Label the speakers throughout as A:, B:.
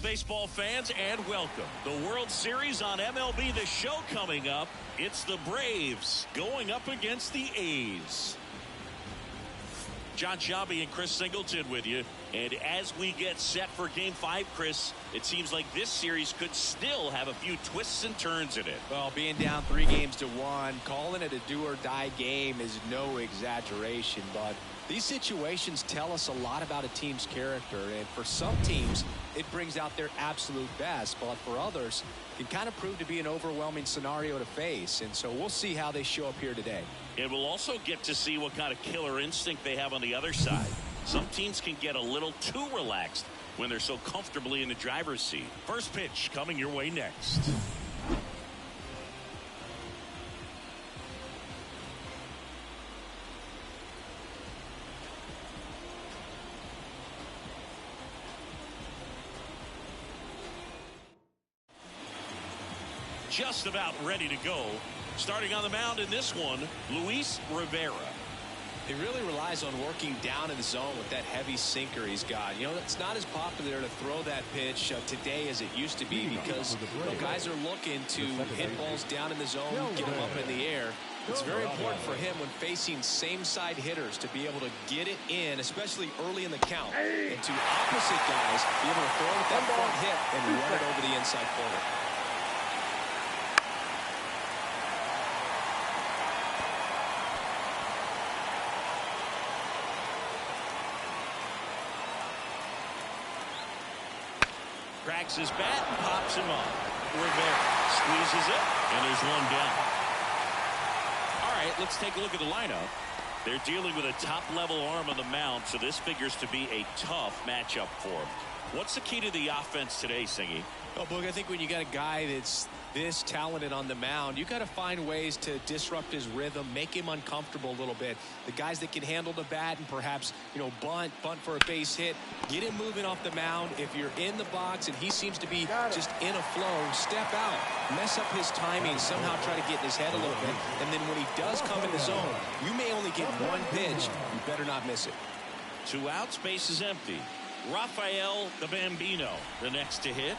A: baseball fans, and welcome. The World Series on MLB The Show coming up. It's the Braves going up against the A's. John Shabby and Chris Singleton with you. And as we get set for Game 5, Chris, it seems like this series could still have a few twists and turns in it.
B: Well, being down 3-1, calling it a do-or-die game is no exaggeration, but these situations tell us a lot about a team's character, and for some teams, it brings out their absolute best, but for others, it can kind of prove to be an overwhelming scenario to face, and so we'll see how they show up here today.
A: And we'll also get to see what kind of killer instinct they have on the other side. Some teams can get a little too relaxed when they're so comfortably in the driver's seat. First pitch coming your way next. Just about ready to go. Starting on the mound in this one, Luis Rivera.
B: He really relies on working down in the zone with that heavy sinker he's got. You know, it's not as popular to throw that pitch today as it used to be because guys are looking to hit balls down in the zone, get them up in the air. It's very important for him when facing same-side hitters to be able to get it in, especially early in the count, and to opposite guys be able to throw with that front hit and run it over the inside corner.
A: Cracks his bat and pops him up. Rivera squeezes it, and there's one down. All right, let's take a look at the lineup. They're dealing with a top-level arm on the mound, so this figures to be a tough matchup for him. What's the key to the offense today, Singy?
B: Well, Boog, I think when you got a guy that's this talented on the mound, you got to find ways to disrupt his rhythm, make him uncomfortable a little bit. The guys that can handle the bat and perhaps, bunt for a base hit, get him moving off the mound. If you're in the box and he seems to be just in a flow, step out, mess up his timing, somehow try to get in his head a little bit. And then when he does come in the zone, you may only get one pitch. You better not miss it.
A: 2 outs, base is empty. Rafael the Bambino, the next to hit.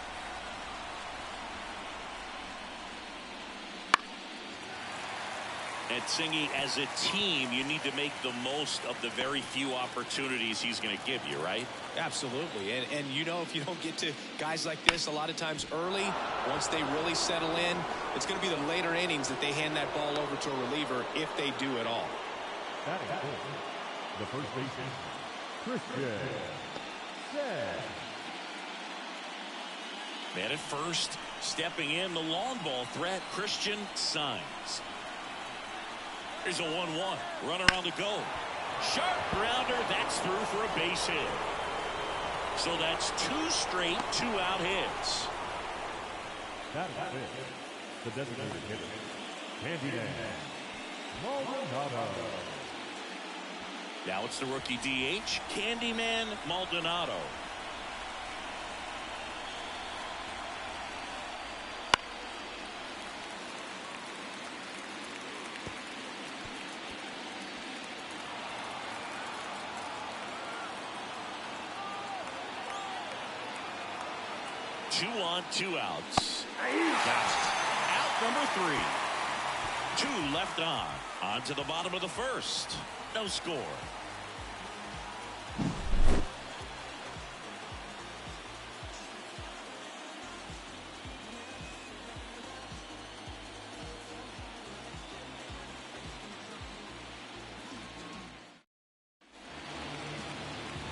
A: And Singy, as a team, you need to make the most of the very few opportunities he's going to give you, right?
B: Absolutely. And if you don't get to guys like this a lot of times early, once they really settle in, it's going to be the later innings that they hand that ball over to a reliever if they do at all.
C: That is the first baseman, Christian.
A: Man at first, stepping in, the long ball threat, Christian Signs. Here's a 1-1. Runner on the go. Sharp grounder. That's through for a base hit. So that's 2 straight 2-out hits.
C: That is it. The designated hitter, Candyman Maldonado.
A: Now it's the rookie DH, Candyman Maldonado. Two on, 2 outs. Out number 3. 2 left on. On to the bottom of the first. No score.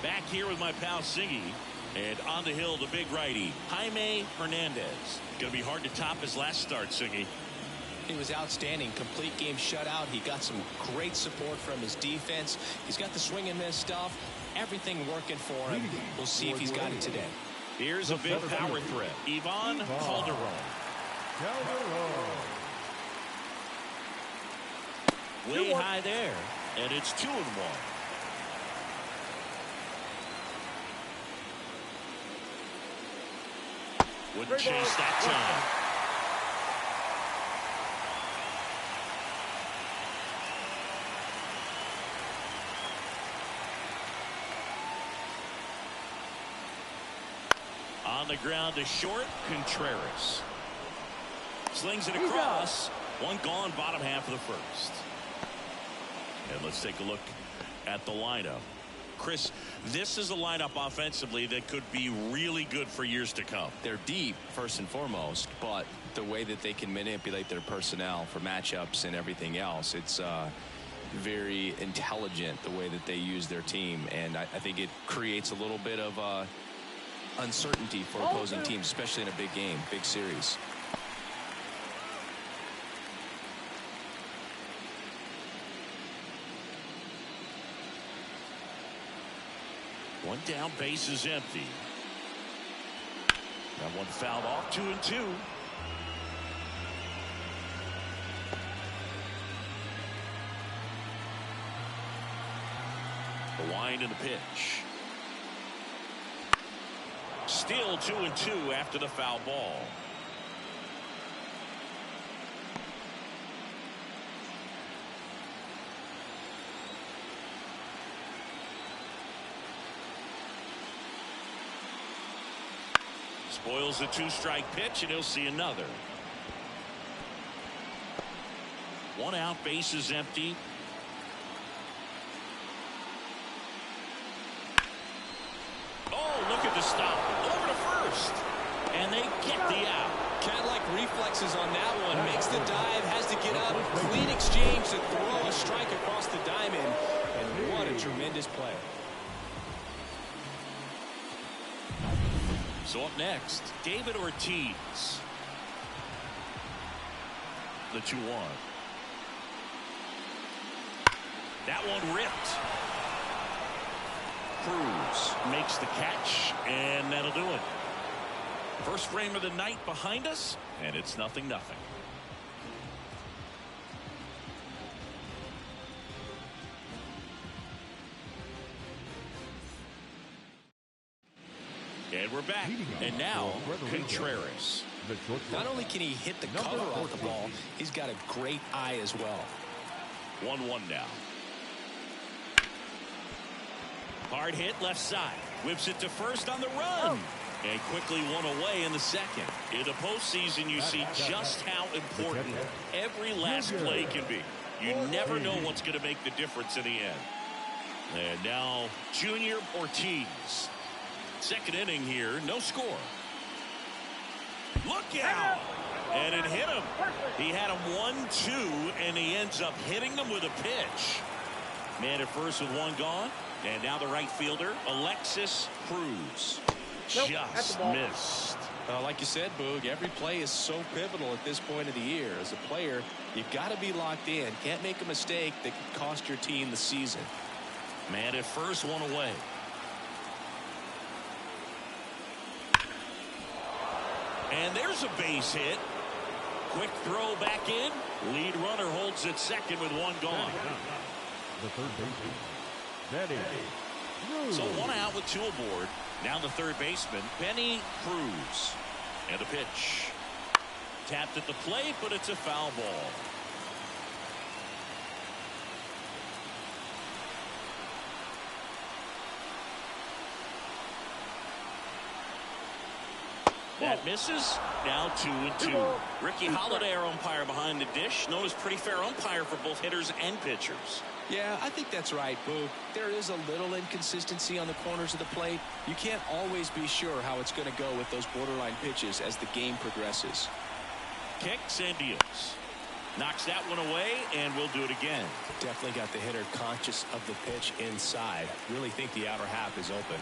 A: Back here with my pal Singy. And on the hill, the big righty, Jaime Hernandez. Going to be hard to top his last start, Singy.
B: He was outstanding. Complete game shutout. He got some great support from his defense. He's got the swing and miss stuff. Everything working for him. We'll see if he's got it today.
A: Here's a big power threat. Ivan Calderon. Way high there. And it's 2-1. Wouldn't chase that time. On the ground to short. Contreras slings it across. One gone, bottom half of the first. And let's take a look at the lineup. Chris, this is a lineup offensively that could be really good for years to come.
B: They're deep, first and foremost, but the way that they can manipulate their personnel for matchups and everything else, it's very intelligent the way that they use their team, and I think it creates a little bit of uncertainty for opposing teams, especially in a big game, big series.
A: One down, base is empty. That one fouled off, 2-2. The wind and the pitch. Still 2-2 after the foul ball. Spoils the two-strike pitch, and he'll see another. One out, base is empty. Oh, look at the stop. Over to first. And they get the out.
B: Cat-like reflexes on that one. Makes the dive, has to get up. Clean exchange to throw a strike across the diamond. And what a tremendous play.
A: So up next, David Ortiz. The 2-1. That one ripped. Cruz makes the catch, and that'll do it. First frame of the night behind us, and it's 0-0. And we're back. And now, Contreras.
B: Not only can he hit the cover off the ball, he's got a great eye as well.
A: 1-1 now. Hard hit left side. Whips it to first on the run. And quickly one away in the second. In the postseason, you see just how important every last play can be. You never know what's going to make the difference in the end. And now, Junior Ortiz. Second inning here, no score. Look out! And it hit him. He had him 1-2, and he ends up hitting him with a pitch. Man at first with one gone. And now the right fielder, Alexis Cruz. Just missed.
B: Like you said, Boog, every play is so pivotal at this point of the year. As a player, you've got to be locked in. Can't make a mistake that could cost your team the season.
A: Man at first, one away. And there's a base hit. Quick throw back in. Lead runner holds at second with one gone.
C: The third baseman, Benny.
A: So one out with two aboard. Now the third baseman, Benny Cruz. And a pitch. Tapped at the plate, but it's a foul ball. That misses. Now 2-2. Ricky Holiday, our umpire behind the dish, known as pretty fair umpire for both hitters and pitchers.
B: Yeah, I think that's right, Boo. There is a little inconsistency on the corners of the plate. You can't always be sure how it's going to go with those borderline pitches as the game progresses.
A: Kicks and deals. Knocks that one away, and we'll do it again.
B: Definitely got the hitter conscious of the pitch inside. Really think the outer half is open.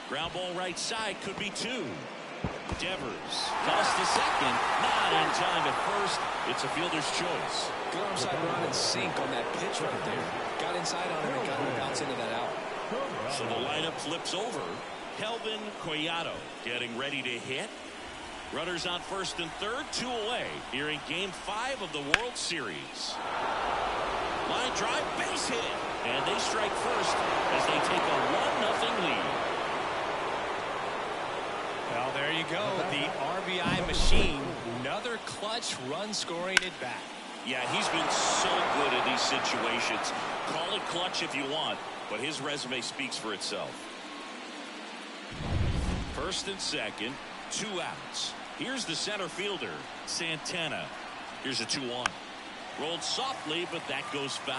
A: Ground ball right side, could be two. Devers tossed to second, not in time at first. It's a fielder's choice.
B: Good onside run and sink on that pitch right there. Got inside on him and got him to bounce into that out.
A: So the lineup flips over. Kelvin Collado getting ready to hit. Runners on first and third, two away here in Game 5 of the World Series. Line drive, base hit, and they strike first as they take a 1-0 lead.
B: Well, there you go. The RBI machine. Another clutch run scoring at bat.
A: Yeah, he's been so good in these situations. Call it clutch if you want, but his resume speaks for itself. First and second, 2 outs. Here's the center fielder, Santana. Here's a 2-1. Rolled softly, but that goes foul.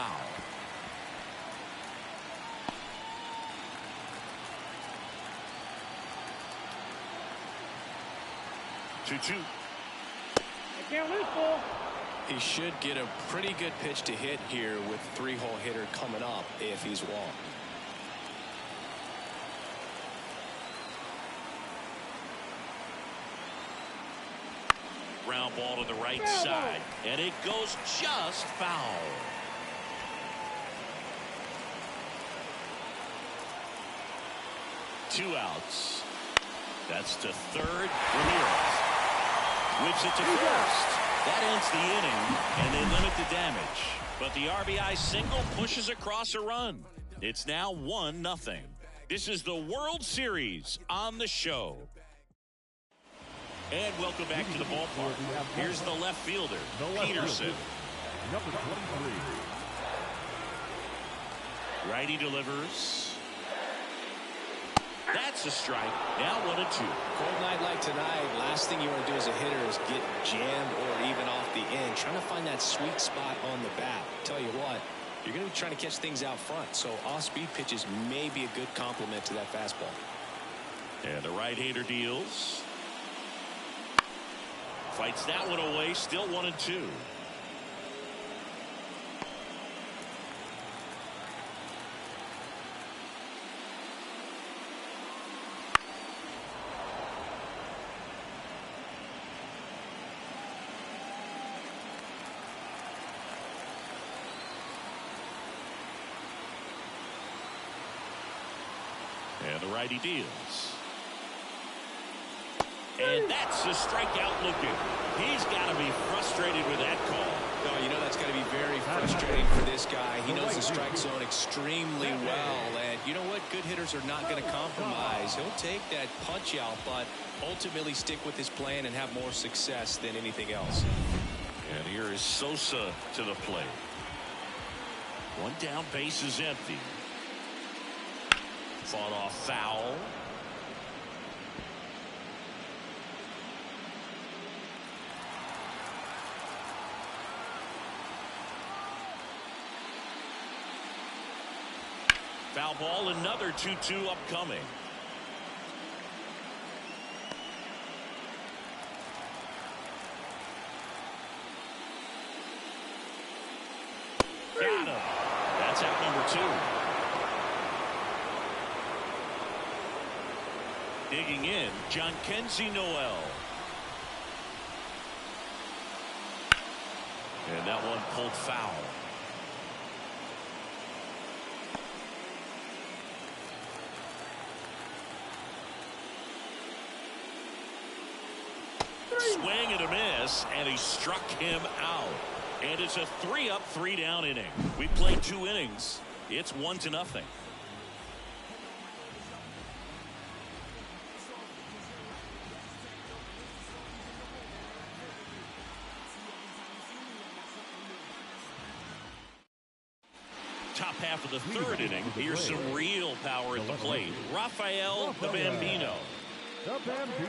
A: Two.
D: I can't lose, ball.
B: He should get a pretty good pitch to hit here with 3-hole hitter coming up if he's walked.
A: Ground ball to the right side, and it goes just foul. Two outs. That's to third. Ramirez whips it to first. That ends the inning, and they limit the damage. But the RBI single pushes across a run. It's now 1-0. This is the World Series on the show. And welcome back to the ballpark. Here's the left fielder, Peterson.
C: Number 23.
A: Righty delivers. That's a strike. Now 1-2.
B: Cold night like tonight, last thing you want to do as a hitter is get jammed or even off the end. Trying to find that sweet spot on the bat. Tell you what, you're going to be trying to catch things out front, so off-speed pitches may be a good complement to that fastball.
A: And the right-hander deals. Fights that one away, still 1-2. And the righty deals. And that's a strikeout looking. He's got to be frustrated with that call.
B: No, you know that's got to be very frustrating for this guy. He knows the strike zone extremely well. And you know what? Good hitters are not going to compromise. He'll take that punch out, but ultimately stick with his plan and have more success than anything else.
A: And here is Sosa to the plate. One down, base is empty. Fought off foul. Foul ball, another 2-2 upcoming. Got him. That's out number 2. Digging in, John Kenzie Noel. And that one pulled foul. Swing and a miss, and he struck him out. And it's a 3-up, 3-down inning. We played 2 innings. It's 1-0. Top half of the 3rd inning. Here's some real power at the plate. Rafael the Bambino.
C: The Bambino.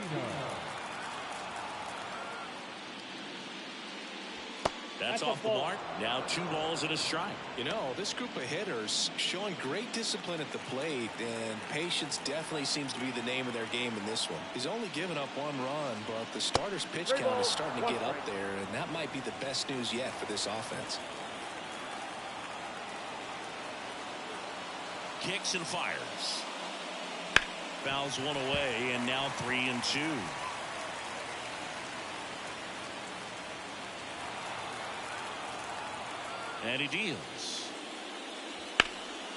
A: That's off the mark. Now 2 balls and a strike.
B: You know, this group of hitters showing great discipline at the plate, and patience definitely seems to be the name of their game in this one. He's only given up 1 run, but the starter's pitch count is starting to get up there, and that might be the best news yet for this offense.
A: Kicks and fires. Fouls one away, and now 3-2. And he deals.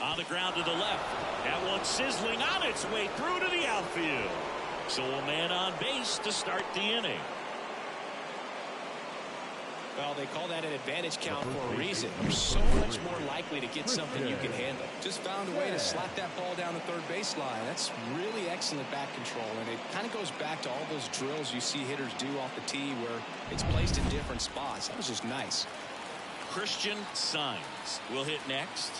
A: On the ground to the left. That one sizzling on its way through to the outfield. So a man on base to start the inning.
B: Well, they call that an advantage count for a reason. You're so much more likely to get something you can handle. Just found a way to slap that ball down the third baseline. That's really excellent back control, and it kind of goes back to all those drills you see hitters do off the tee where it's placed in different spots. That was just nice.
A: Christian Signs will hit next.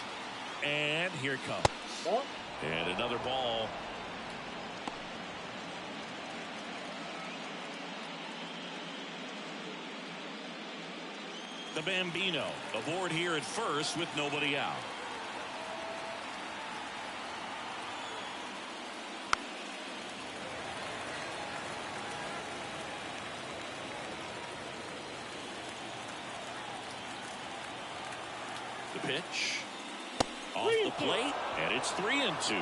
A: And here it comes.
D: Ball.
A: And another ball. The Bambino aboard here at first with nobody out. The pitch off the plate, and it's 3-2.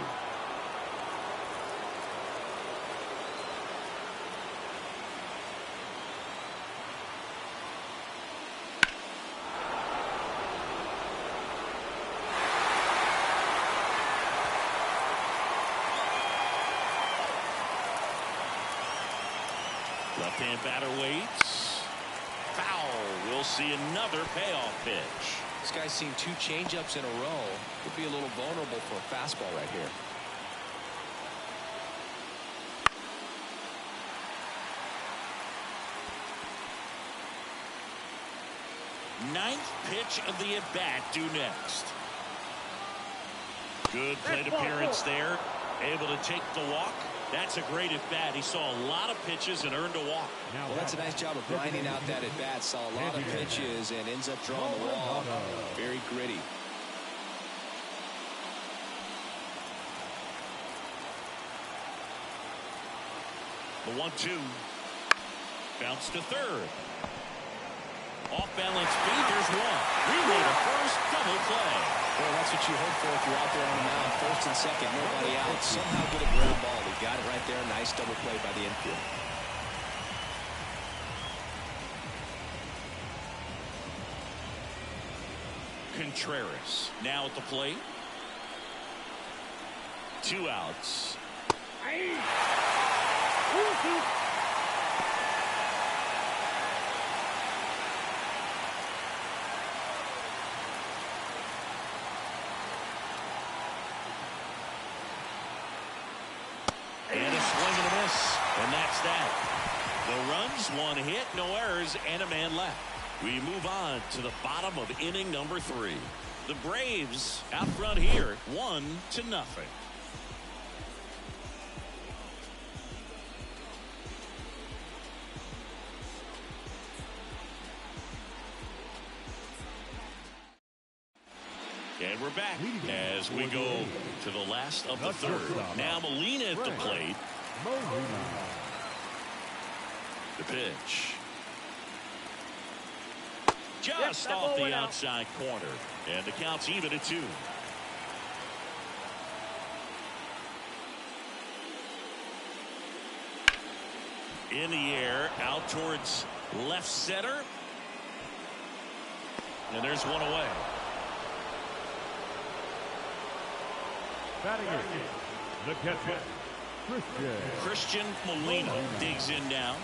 A: Left-hand batter waits. Foul. We'll see another payoff pitch.
B: This guy's seen 2 changeups in a row. Could be a little vulnerable for a fastball right here.
A: Ninth pitch of the at-bat due next. Good plate appearance there. Able to take the walk. That's a great at-bat. He saw a lot of pitches and earned a walk.
B: Well, that's a nice job of grinding out that at-bat. Saw a lot of pitches and ends up drawing the wall. Very gritty.
A: The 1-2. Bounce to third. Off balance speed. There's one. Relay to first. Double play.
B: Well, that's what you hope for if you're out there on the mound. First and second, nobody out. Somehow get a ground ball. He got it right there. Nice double play by the infield.
A: Contreras now at the plate. 2 outs. And a swing and a miss. And that's that. No runs, 1 hit, no errors, and a man left. We move on to the bottom of inning number 3. The Braves out front here, 1-0. And we're back as we go to the last of the third. Now Molina at the plate. The pitch. Just off the outside corner. And the count's even at 2. In the air, out towards left center. And there's one away.
C: Batting it, the catcher,
A: Christian Molina digs in now.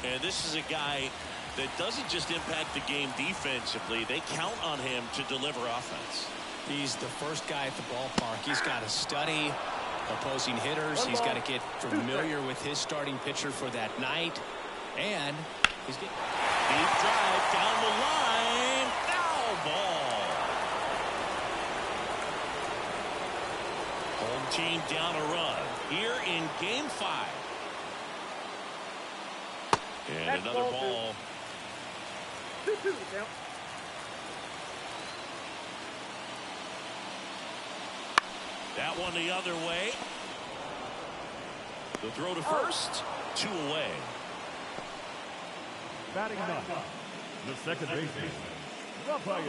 A: And this is a guy that doesn't just impact the game defensively. They count on him to deliver offense.
B: He's the first guy at the ballpark. He's got to study opposing hitters. He's got to get familiar with his starting pitcher for that night. And he's getting
A: deep drive down the line. Foul ball. Home team down a run here in game 5. And another ball.
D: 2-2 count.
A: That one the other way. The throw to first. 2 away.
C: batting ninth, the second baseman, Rafael.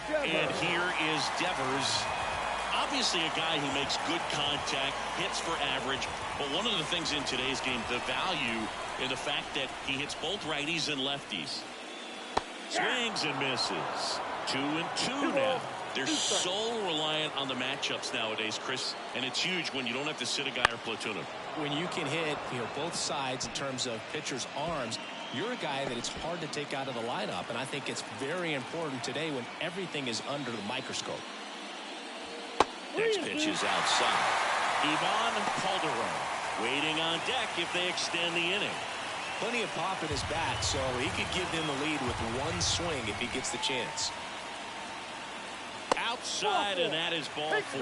A: And here is Devers. Obviously a guy who makes good contact, hits for average, but one of the things in today's game, the value in the fact that he hits both righties and lefties. Swings and misses. 2-2 now. They're so reliant on the matchups nowadays, Chris, and it's huge when you don't have to sit a guy or platoon him.
B: When you can hit, both sides in terms of pitchers' arms, you're a guy that it's hard to take out of the lineup, and I think it's very important today when everything is under the microscope.
A: Next pitch is outside. Ivan Calderon waiting on deck if they extend the inning.
B: plenty of pop in his bat, so he could give them the lead with one swing if he gets the chance.
A: Outside, and that is ball 4.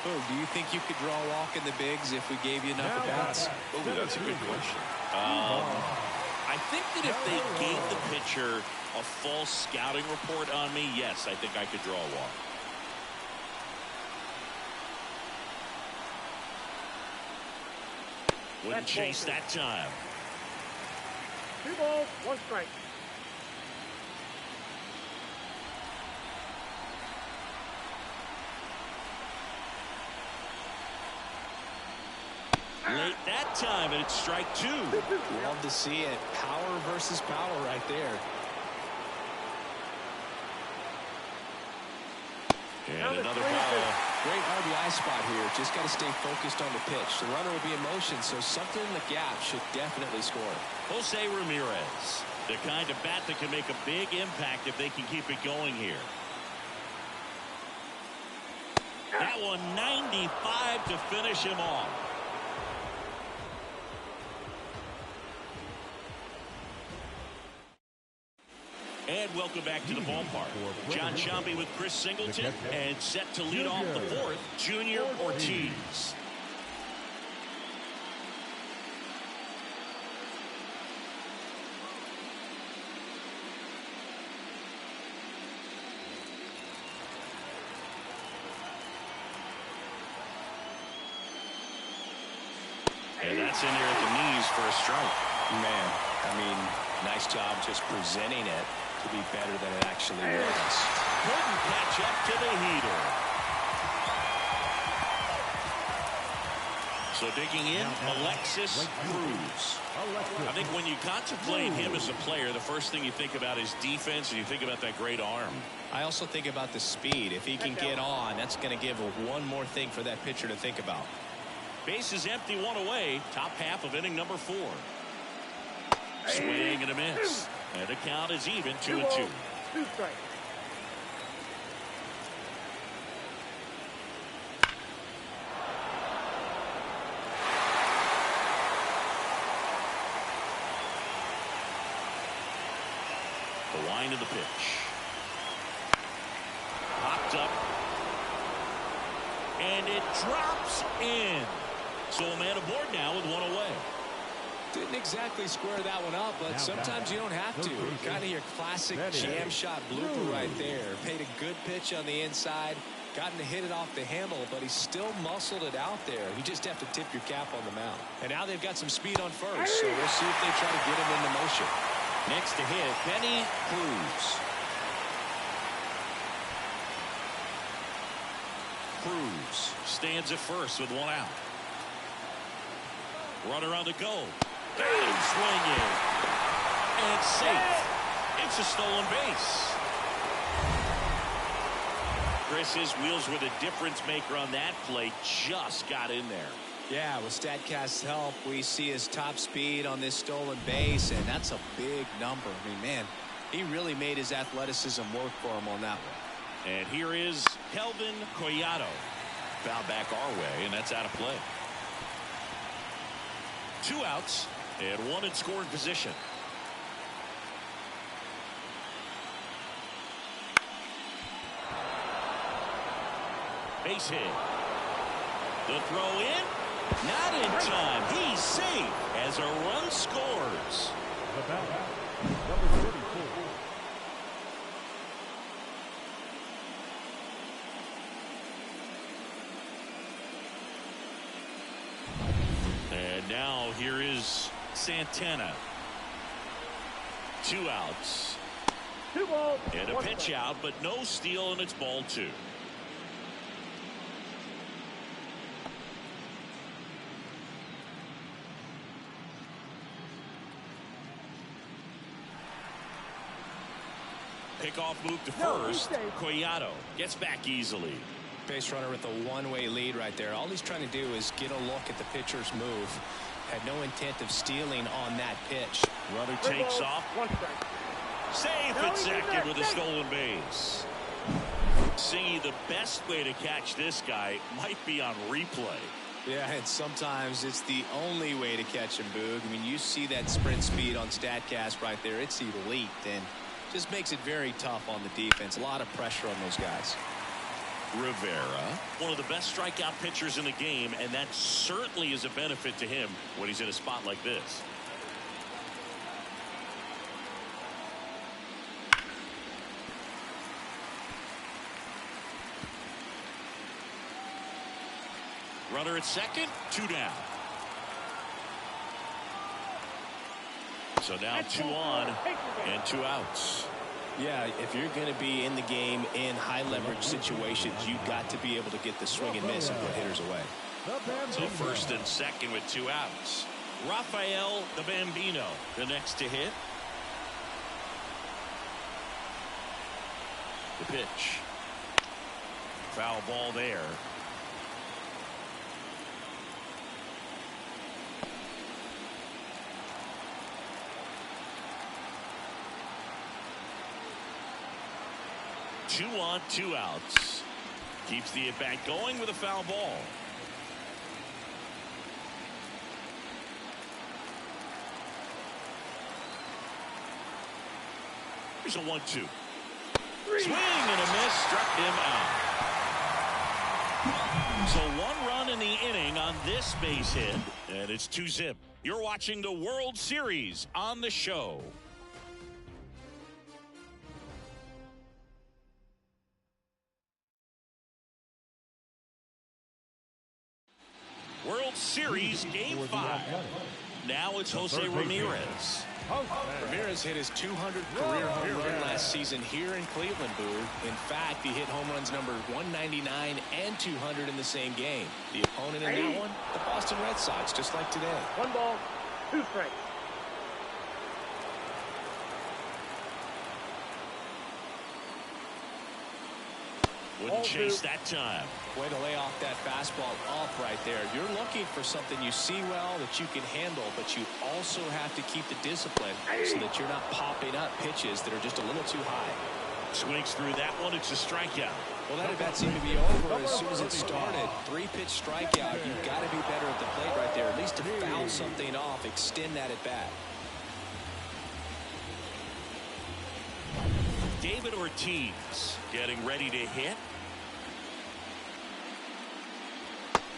B: Oh, do you think you could draw a walk in the bigs if we gave you enough at bats?
A: Oh, that's a good question. I think that if they gave the pitcher a false scouting report on me, yes, I think I could draw a walk. Wouldn't chase that time.
D: 2 balls, 1 strike.
A: Late that time, and it's strike 2.
B: Love to see it. Power versus power right there.
A: And another ball.
B: Great RBI spot here. Just got to stay focused on the pitch. The runner will be in motion, so something in the gap should definitely score.
A: Jose Ramirez, the kind of bat that can make a big impact if they can keep it going here. That one 95 to finish him off. And welcome back to the ballpark. John Sciambi with Chris Singleton, and set to lead off the 4th, Junior Ortiz. And that's in there at the knees for a strike.
B: Man, I mean, nice job just presenting it to be better than it actually was.
A: Couldn't catch up to the heater. So digging in, Alexis Cruz. I think when you contemplate him as a player, the first thing you think about is defense, and you think about that great arm.
B: I also think about the speed. If he can get on, that's going to give one more thing for that pitcher to think about.
A: Base is empty, 1 away. Top half of inning number 4. Swing and a miss. And the count is even, 2-2.
D: 2 strikes.
A: The line of the pitch. Popped up. And it drops in. So a man aboard now with 1 away.
B: Didn't exactly square that one up, but sometimes you don't have to. Kind of your classic jam shot blooper right there. Paid a good pitch on the inside. Gotten to hit it off the handle, but he still muscled it out there. You just have to tip your cap on the mound. And now they've got some speed on first, so we'll see if they try to get him into motion.
A: Next to hit, Benny Cruz. Cruz stands at first with 1 out. Runner on the go. Got him swinging. And safe. It's a stolen base. Grises wheels were the difference maker on that play. Just got in there.
B: Yeah, with StatCast's help, we see his top speed on this stolen base, and that's a big number. I mean, man, he really made his athleticism work for him on that one.
A: And here is Kelvin Collado. Foul back our way, and that's out of play. 2 outs and 1 in scoring position. Base hit. The throw in. Not in time. He's safe as a run scores.
C: The batter, number 34.
A: And now here is Santana. 2 outs.
D: 2 balls.
A: And a pitch out, but no steal, and it's ball 2. Pickoff move to first. Collado gets back easily.
B: Base runner with a one-way lead right there. All he's trying to do is get a look at the pitcher's move. Had no intent of stealing on that pitch.
A: Runner takes off. Safe at second with a stolen base. See, the best way to catch this guy might be on replay.
B: Yeah, and sometimes it's the only way to catch him, Boog. I mean, you see that sprint speed on StatCast right there. It's elite, and just makes it very tough on the defense. A lot of pressure on those guys.
A: Rivera, one of the best strikeout pitchers in the game, and that certainly is a benefit to him when he's in a spot like this. Runner at second, 2 down. So now 2 on and 2 outs.
B: Yeah, if you're going to be in the game in high leverage situations, you've got to be able to get the swing and miss and put hitters away.
A: So first and second with 2 outs. Rafael the Bambino, the next to hit. The pitch. Foul ball there. Two on, 2 outs. Keeps the at-bat going with a foul ball. Here's a 1-2. Swing and a miss, struck him out. So 1 run in the inning on this base hit, and it's 2-zip. You're watching the World Series on the show. World Series Game 5. Now it's Jose Ramirez.
B: Ramirez hit his 200th career home run last season here in Cleveland, Boo. In fact, he hit home runs number 199 and 200 in the same game. The opponent in that one, the Boston Red Sox, just like today.
D: 1 ball, 2 strikes.
A: Wouldn't chase that time.
B: Way to lay off that fastball up right there. You're looking for something you see well that you can handle, but you also have to keep the discipline so that you're not popping up pitches that are just a little too high.
A: Swings through that one. It's a strikeout.
B: Well, that at-bat seemed to be over as soon as it started. 3-pitch strikeout. You've got to be better at the plate right there, at least to foul something off, extend that at-bat.
A: David Ortiz getting ready to hit.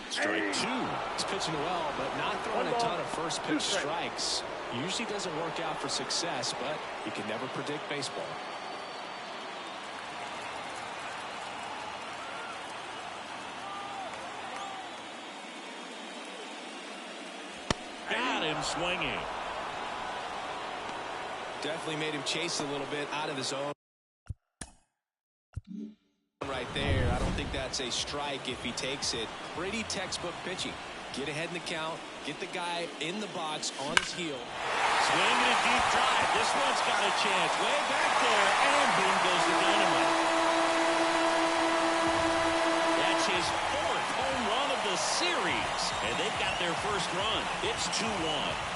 A: Strike 2.
B: He's pitching well, but not throwing a ton of first pitch strikes. Usually doesn't work out for success, but you can never predict baseball.
A: Got him swinging.
B: Definitely made him chase a little bit out of the zone. Right there. I don't think that's a strike if he takes it. Pretty textbook pitching. Get ahead in the count. Get the guy in the box on his heel.
A: Swing and a deep drive. This one's got a chance. Way back there. And boom goes the dynamite. That's his 4th home run of the series. And they've got their first run. It's 2-1.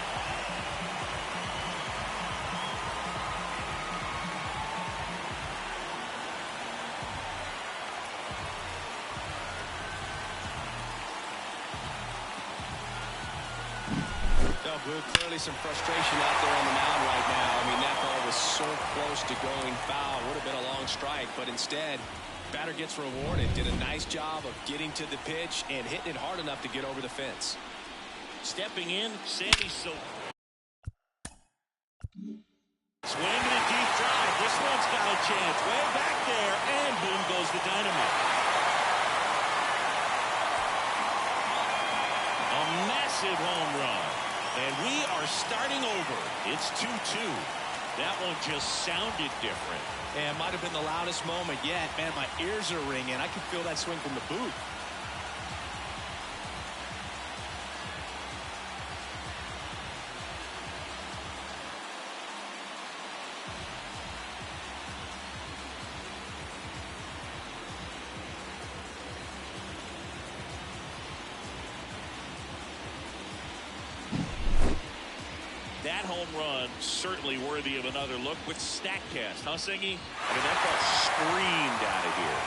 B: Clearly some frustration out there on the mound right now. I mean, that ball was so close to going foul. Would have been a long strike, but instead, batter gets rewarded. Did a nice job of getting to the pitch and hitting it hard enough to get over the fence.
A: Stepping in, Sandy Silver. Swing and a deep drive. This one's got a chance. Way back there, and boom goes the dynamite. A massive home run. And we are starting over. It's 2-2. That one just sounded different.
B: And it might have been the loudest moment yet. Man, my ears are ringing. I can feel that swing from the booth.
A: That home run certainly worthy of another look with StatCast, huh, Singy? I mean, that ball screamed out of here.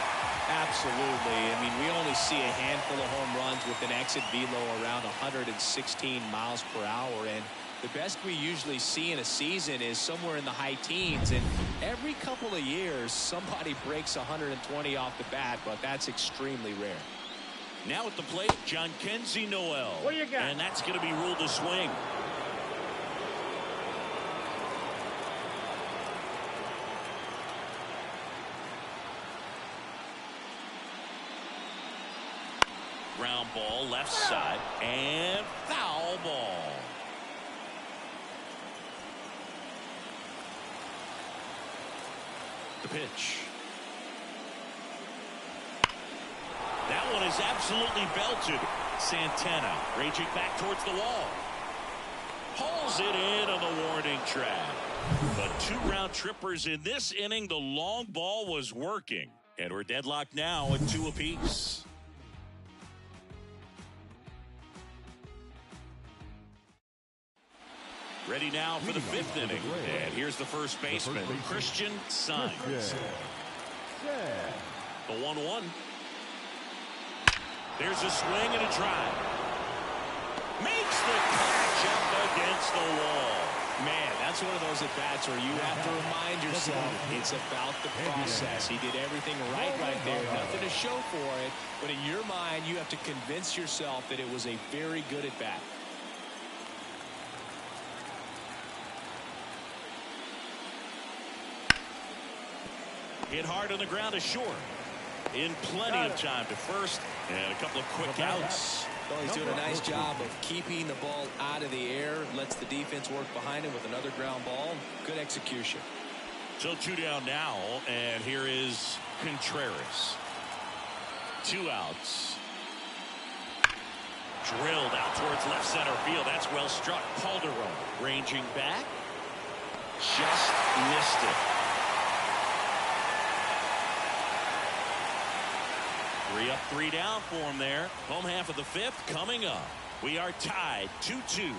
B: Absolutely. I mean, we only see a handful of home runs with an exit velo around 116 miles per hour. And the best we usually see in a season is somewhere in the high teens. And every couple of years, somebody breaks 120 off the bat, but that's extremely rare.
A: Now at the plate, John Kenzie Noel.
D: What do you got?
A: And that's going to be ruled a swing. Ground ball, left side, and foul ball. The pitch. That one is absolutely belted. Santana raging back towards the wall. Hauls it in on the warning track. But 2 round trippers in this inning. The long ball was working. And we're deadlocked now at 2 apiece. Ready now for the 5th inning. And here's the first baseman, Christian Sainz. The 1-1. There's a swing and a drive. Makes the catch up against the wall.
B: Man, that's one of those at-bats where you have to remind yourself it's about the process. He did everything right there. Nothing to show for it. But in your mind, you have to convince yourself that it was a very good at-bat.
A: Hit hard on the ground to short. In plenty of time to first, and a couple of quick outs.
B: Well, he's doing a nice job of keeping the ball out of the air. Lets the defense work behind him with another ground ball. Good execution.
A: So 2 down now, and here is Contreras. 2 outs. Drilled out towards left center field. That's well struck. Calderon ranging back. Just missed it. 3 up, 3 down for him there. Home half of the 5th coming up. We are tied 2-2.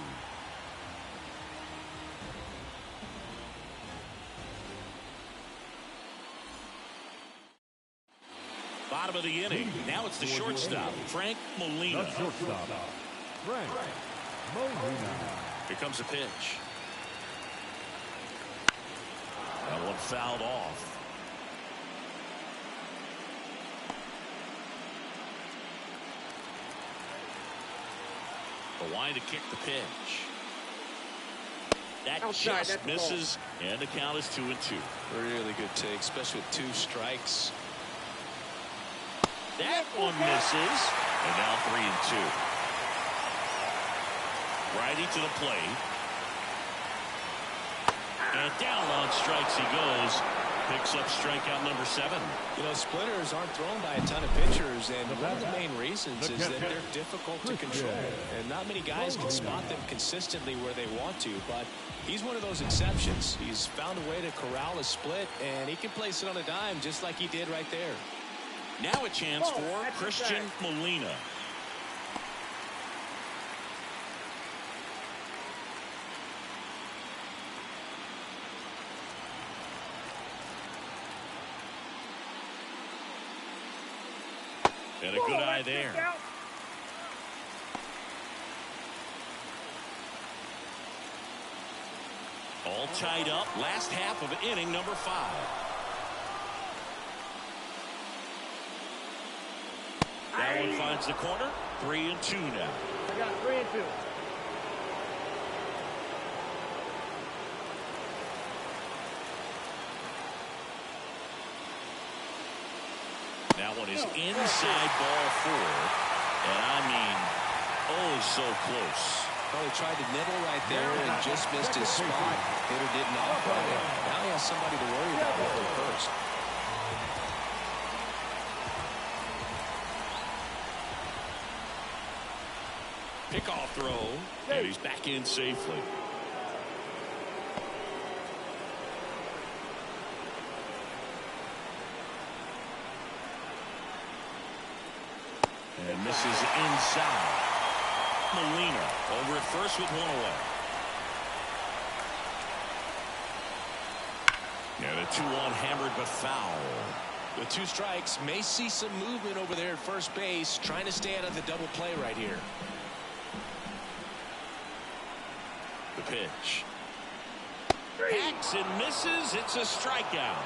A: Bottom of the inning. Now it's the shortstop, Frank Molina.
C: The shortstop, Frank Molina.
A: Here comes a pitch. That one fouled off. The line to kick the pitch. That
D: Outside,
A: just misses, and the count is 2-2.
B: Really good take, especially with 2 strikes.
A: That one misses, and now 3-2. Righty to the plate. And down on strikes he goes. Picks up strikeout number 7.
B: You know, splitters aren't thrown by a ton of pitchers, and one of the main reasons is that they're difficult to control. And not many guys can spot them consistently where they want to, but he's one of those exceptions. He's found a way to corral a split, and he can place it on a dime just like he did right there.
A: Now a chance for Christian Molina. And a good eye there. All tied up. Last half of inning number 5. That one finds the corner. 3-2 now.
D: I got 3-2.
A: That one is inside ball 4. And I mean, oh, so close.
B: Well, he tried to nibble right there and just missed his spot. Hitter didn't off on it. Now he has somebody to worry about with first.
A: Pickoff throw, and he's back in safely. And misses inside. Molina over at first with 1 away. And a 2-1 hammered but foul.
B: With 2 strikes, may see some movement over there at first base, trying to stay out of the double play right here.
A: The pitch. Hacks and misses. It's a strikeout.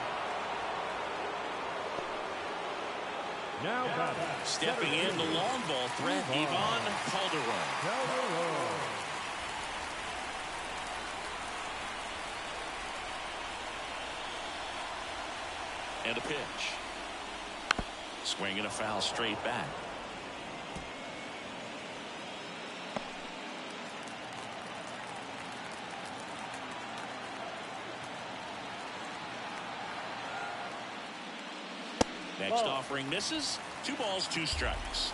C: Now batting.
A: Stepping in the long ball threat, Ivan Calderon. And a pitch. Swinging a foul straight back. Next offering misses. 2 balls, 2 strikes.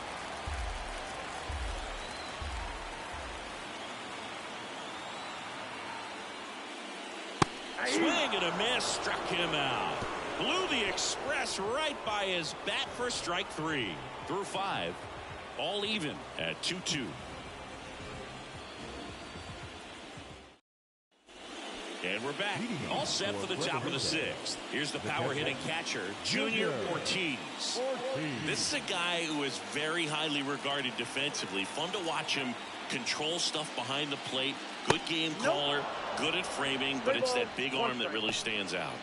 A: Swing and a miss, struck him out. Blew the express right by his bat for strike 3. Through 5, all even at 2-2. And we're back, all set for the top of the 6th. Here's the power hitting catcher, Junior Ortiz. This is a guy who is very highly regarded defensively. Fun to watch him control stuff behind the plate. Good game caller, good at framing, but it's that big arm that really stands out.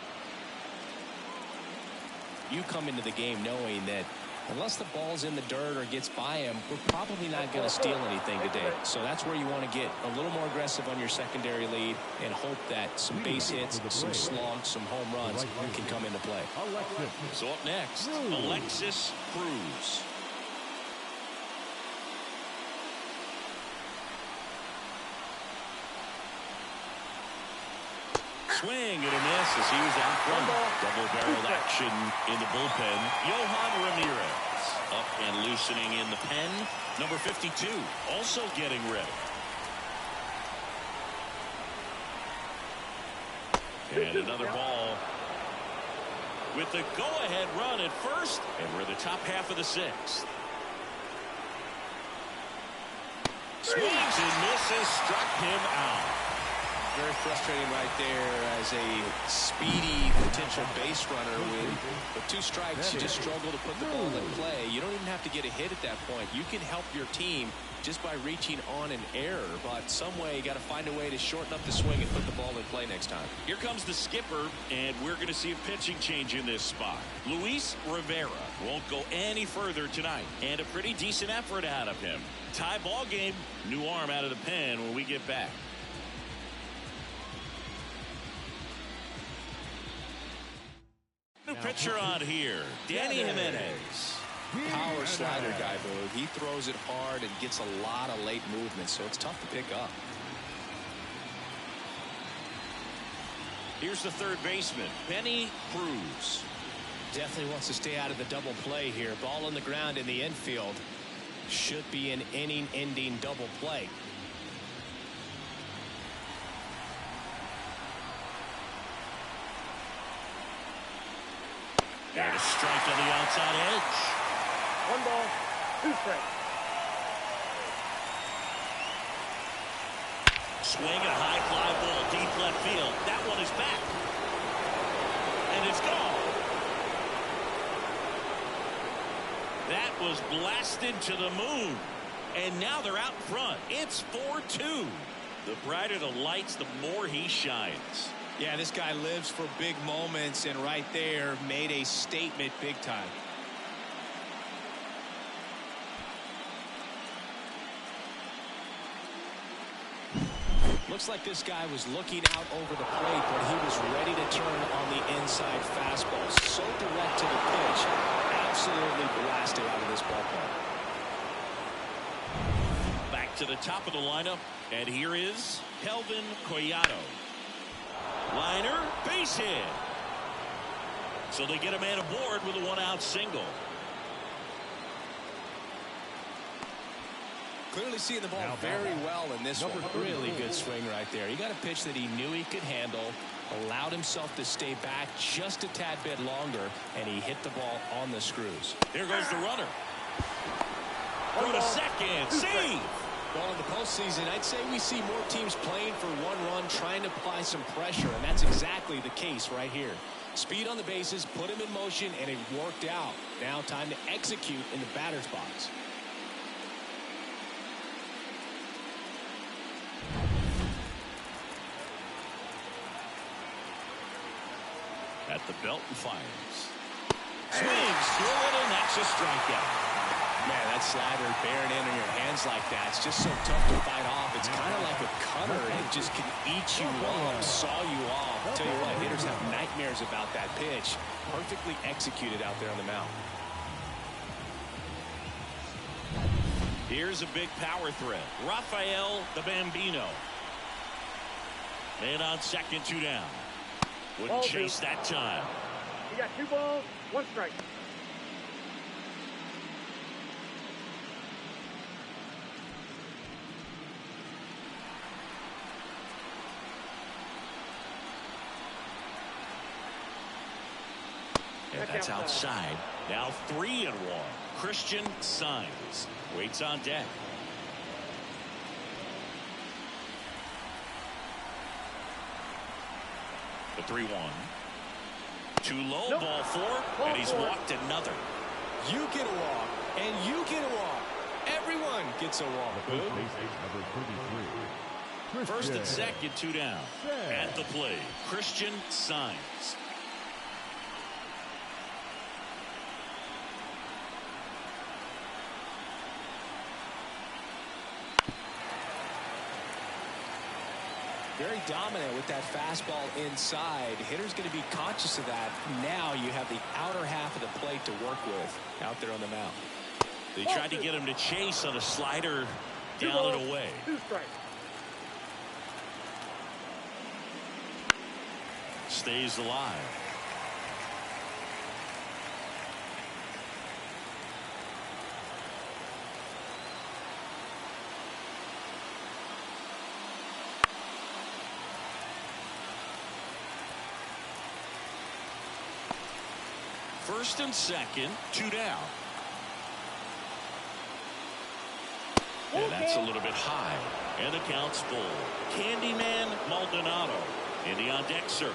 B: You come into the game knowing that unless the ball's in the dirt or gets by him, we're probably not going to steal anything today. So that's where you want to get a little more aggressive on your secondary lead and hope that some base hits, some slugs, some home runs can come into play.
A: So up next, Alexis Cruz. Swing and a miss as he was out front. Double-barreled action in the bullpen. Yohan Ramirez up and loosening in the pen. Number 52 also getting ready. And another ball with the go-ahead run at first, and we're in the top half of the 6th. Swings and misses, struck him out.
B: Very frustrating right there as a speedy potential base runner. With 2 strikes, you just struggle to put the ball in play. You don't even have to get a hit at that point. You can help your team just by reaching on an error, but some way you got to find a way to shorten up the swing and put the ball in play next time.
A: Here comes the skipper, and we're going to see a pitching change in this spot. Luis Rivera won't go any further tonight, and a pretty decent effort out of him. Tie ball game, new arm out of the pen when we get back. New pitcher on here, Danny Jimenez.
B: Power slider guy, Boo. He throws it hard and gets a lot of late movement, so it's tough to pick up.
A: Here's the third baseman, Benny Cruz.
B: Definitely wants to stay out of the double play here. Ball on the ground in the infield. Should be an inning-ending double play.
A: And a strike on the outside edge.
D: 1 ball, 2 strikes.
A: Swing and a high fly ball deep left field. That one is back. And it's gone. That was blasted to the moon. And now they're out in front. It's 4-2. The brighter the lights, the more he shines.
B: Yeah, this guy lives for big moments, and right there made a statement big time. Looks like this guy was looking out over the plate, but he was ready to turn on the inside fastball. So direct to the pitch. Absolutely blasted out of this ballpark.
A: Back to the top of the lineup, and here is Kelvin Collado. Liner, base hit. So they get a man aboard with a 1-out single.
B: Clearly seeing the ball very well in this one. Really good swing right there. He got a pitch that he knew he could handle, allowed himself to stay back just a tad bit longer, and he hit the ball on the screws.
A: Here goes the runner. Throw to second. Save.
B: Well, in the postseason, I'd say we see more teams playing for one run, trying to apply some pressure, and that's exactly the case right here. Speed on the bases, put him in motion, and it worked out. Now time to execute in the batter's box.
A: At the belt and fires. Swings through it, and that's a strikeout.
B: Man, that slider bearing in on your hands like that, it's just so tough to fight off. It's kind of like a cutter. It just can eat you up, saw you off. I'll tell you what, hitters have nightmares about that pitch. Perfectly executed out there on the mound.
A: Here's a big power threat. Rafael the Bambino. And on second, 2 down. Wouldn't chase that time.
D: You got 2 balls, 1 strike.
A: And that's outside. Now 3-1. Christian Signs waits on deck. The 3-1. Too low,
D: nope.
A: Ball 4, and he's walked another.
B: You get a walk, and you get a walk. Everyone gets a walk.
C: First base number 33.
A: First and second, 2 down. At the plate, Christian Signs.
B: Very dominant with that fastball inside. Hitter's going to be conscious of that. Now you have the outer half of the plate to work with out there on the mound.
A: They tried to get him to chase on a slider down and away.
D: 2 strikes.
A: Stays alive. First and second, 2 down. And that's a little bit high. And the count's full. Candyman Maldonado in the on-deck circle.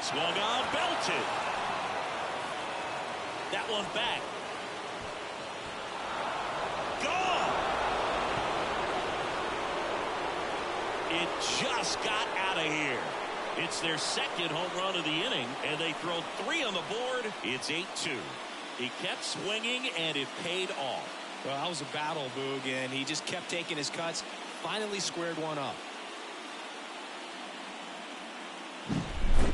A: Swung on, belted. That one back. Gone. It just got out of here. It's their second home run of the inning, and they throw 3 on the board. It's 8-2. He kept swinging, and it paid off.
B: Well, that was a battle, Boog, and he just kept taking his cuts. Finally squared one up.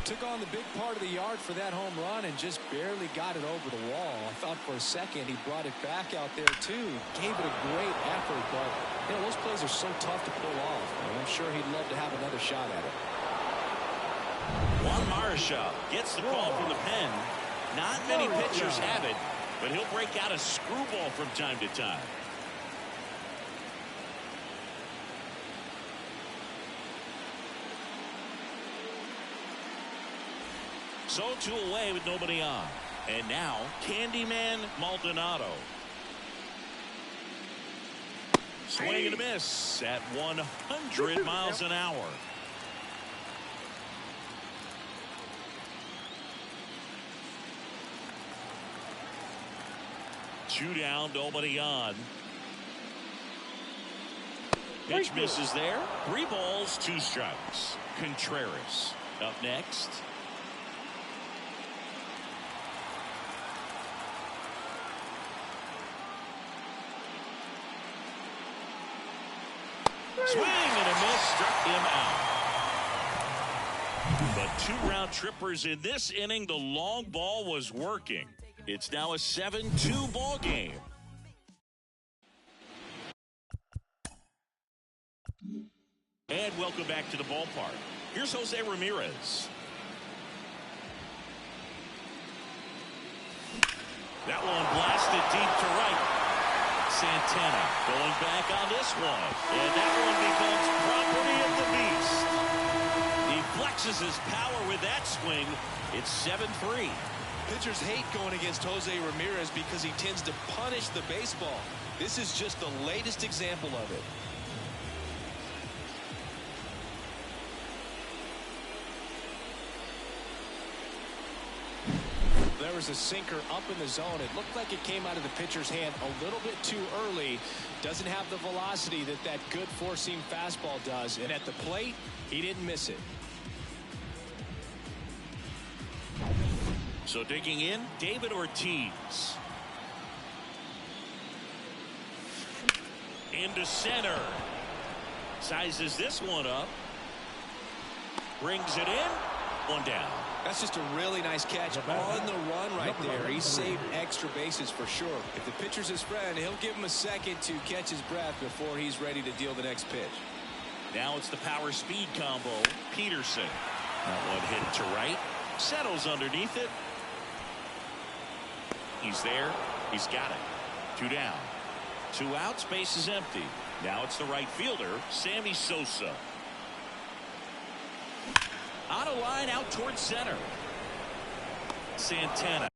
B: Took on the big part of the yard for that home run and just barely got it over the wall. I thought for a second he brought it back out there, too. Gave it a great effort, but, you know, those plays are so tough to pull off. And I'm sure he'd love to have another shot at it.
A: Juan Marichal gets the call from the pen. Not many pitchers have it, but he'll break out a screwball from time to time. So 2 away with nobody on. And now Candyman Maldonado. Swing and a miss at 100 miles an hour. Two down, nobody on. Pitch misses there. 3 balls, 2 strikes. Contreras up next. Swing and a miss, struck him out. But 2 round trippers in this inning. The long ball was working. It's now a 7-2 ball game. And welcome back to the ballpark. Here's Jose Ramirez. That one blasted deep to right. Santana going back on this one. And that one becomes property of the beast. flexes his power with that swing. It's 7-3.
B: Pitchers hate going against Jose Ramirez because he tends to punish the baseball. This is just the latest example of it. There was a sinker up in the zone. It looked like it came out of the pitcher's hand a little bit too early. Doesn't have the velocity that that good four-seam fastball does. And at the plate, he didn't miss it.
A: So digging in, David Ortiz. Into center. Sizes this one up. Brings it in. One down.
B: That's just a really nice catch on the run right there. He saved extra bases for sure. If the pitcher's his friend, he'll give him a second to catch his breath before he's ready to deal the next pitch.
A: Now it's the power speed combo. Peterson. That one hit to right. Settles underneath it. He's there. He's got it. 2 down. 2 outs. Base is empty. Now it's the right fielder, Sammy Sosa. On a line out towards center. Santana.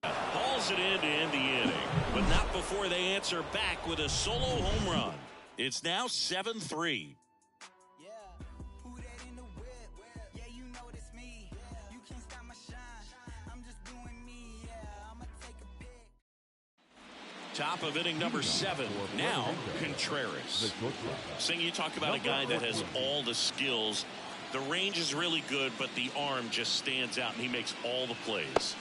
A: Hauls it in to end the inning, but not before they answer back with a solo home run. It's now 7-3. Top of inning number 7. Now Contreras. Sing, you talk about a guy that has all the skills. The range is really good, but the arm just stands out, and he makes all the plays.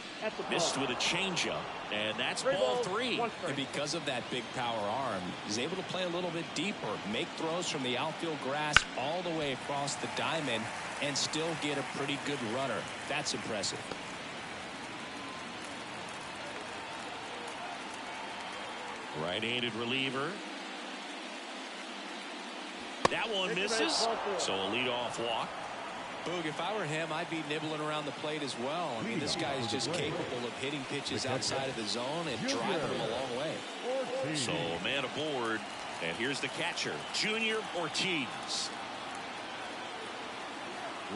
A: Missed with a changeup, and that's ball 3.
B: And because of that big power arm, he's able to play a little bit deeper, make throws from the outfield grass all the way across the diamond, and still get a pretty good runner. That's impressive.
A: Right-handed reliever. That one misses, so a leadoff walk.
B: Boog, if I were him, I'd be nibbling around the plate as well. I mean, this guy is just capable of hitting pitches outside of the zone and driving them a long way.
A: So a man aboard, and here's the catcher, Junior Ortiz.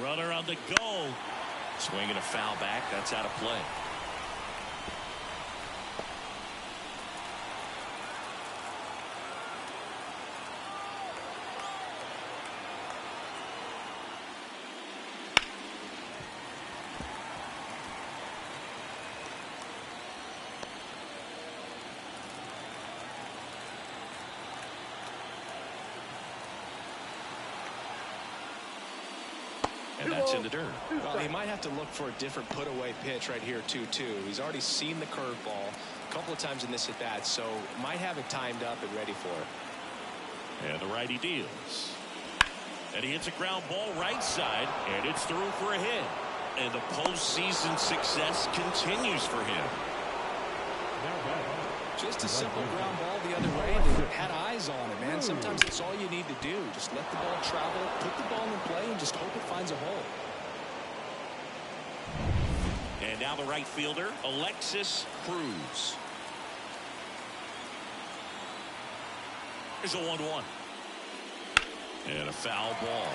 A: Runner on the go. Swinging a foul back. That's out of play. And that's in the dirt.
B: Well, he might have to look for a different put-away pitch right here, 2-2. He's already seen the curveball a couple of times in this at-bat, so might have it timed up and ready for it.
A: And the righty deals. And he hits a ground ball right side, and it's through for a hit. And the postseason success continues for him.
B: Just a simple ground ball the other way, and had eyes on it, man. Sometimes it's all you need to do. Just let the ball travel, put the ball in play, and just hope it finds a hole.
A: And now the right fielder, Alexis Cruz. Here's a 1-1. And a foul ball.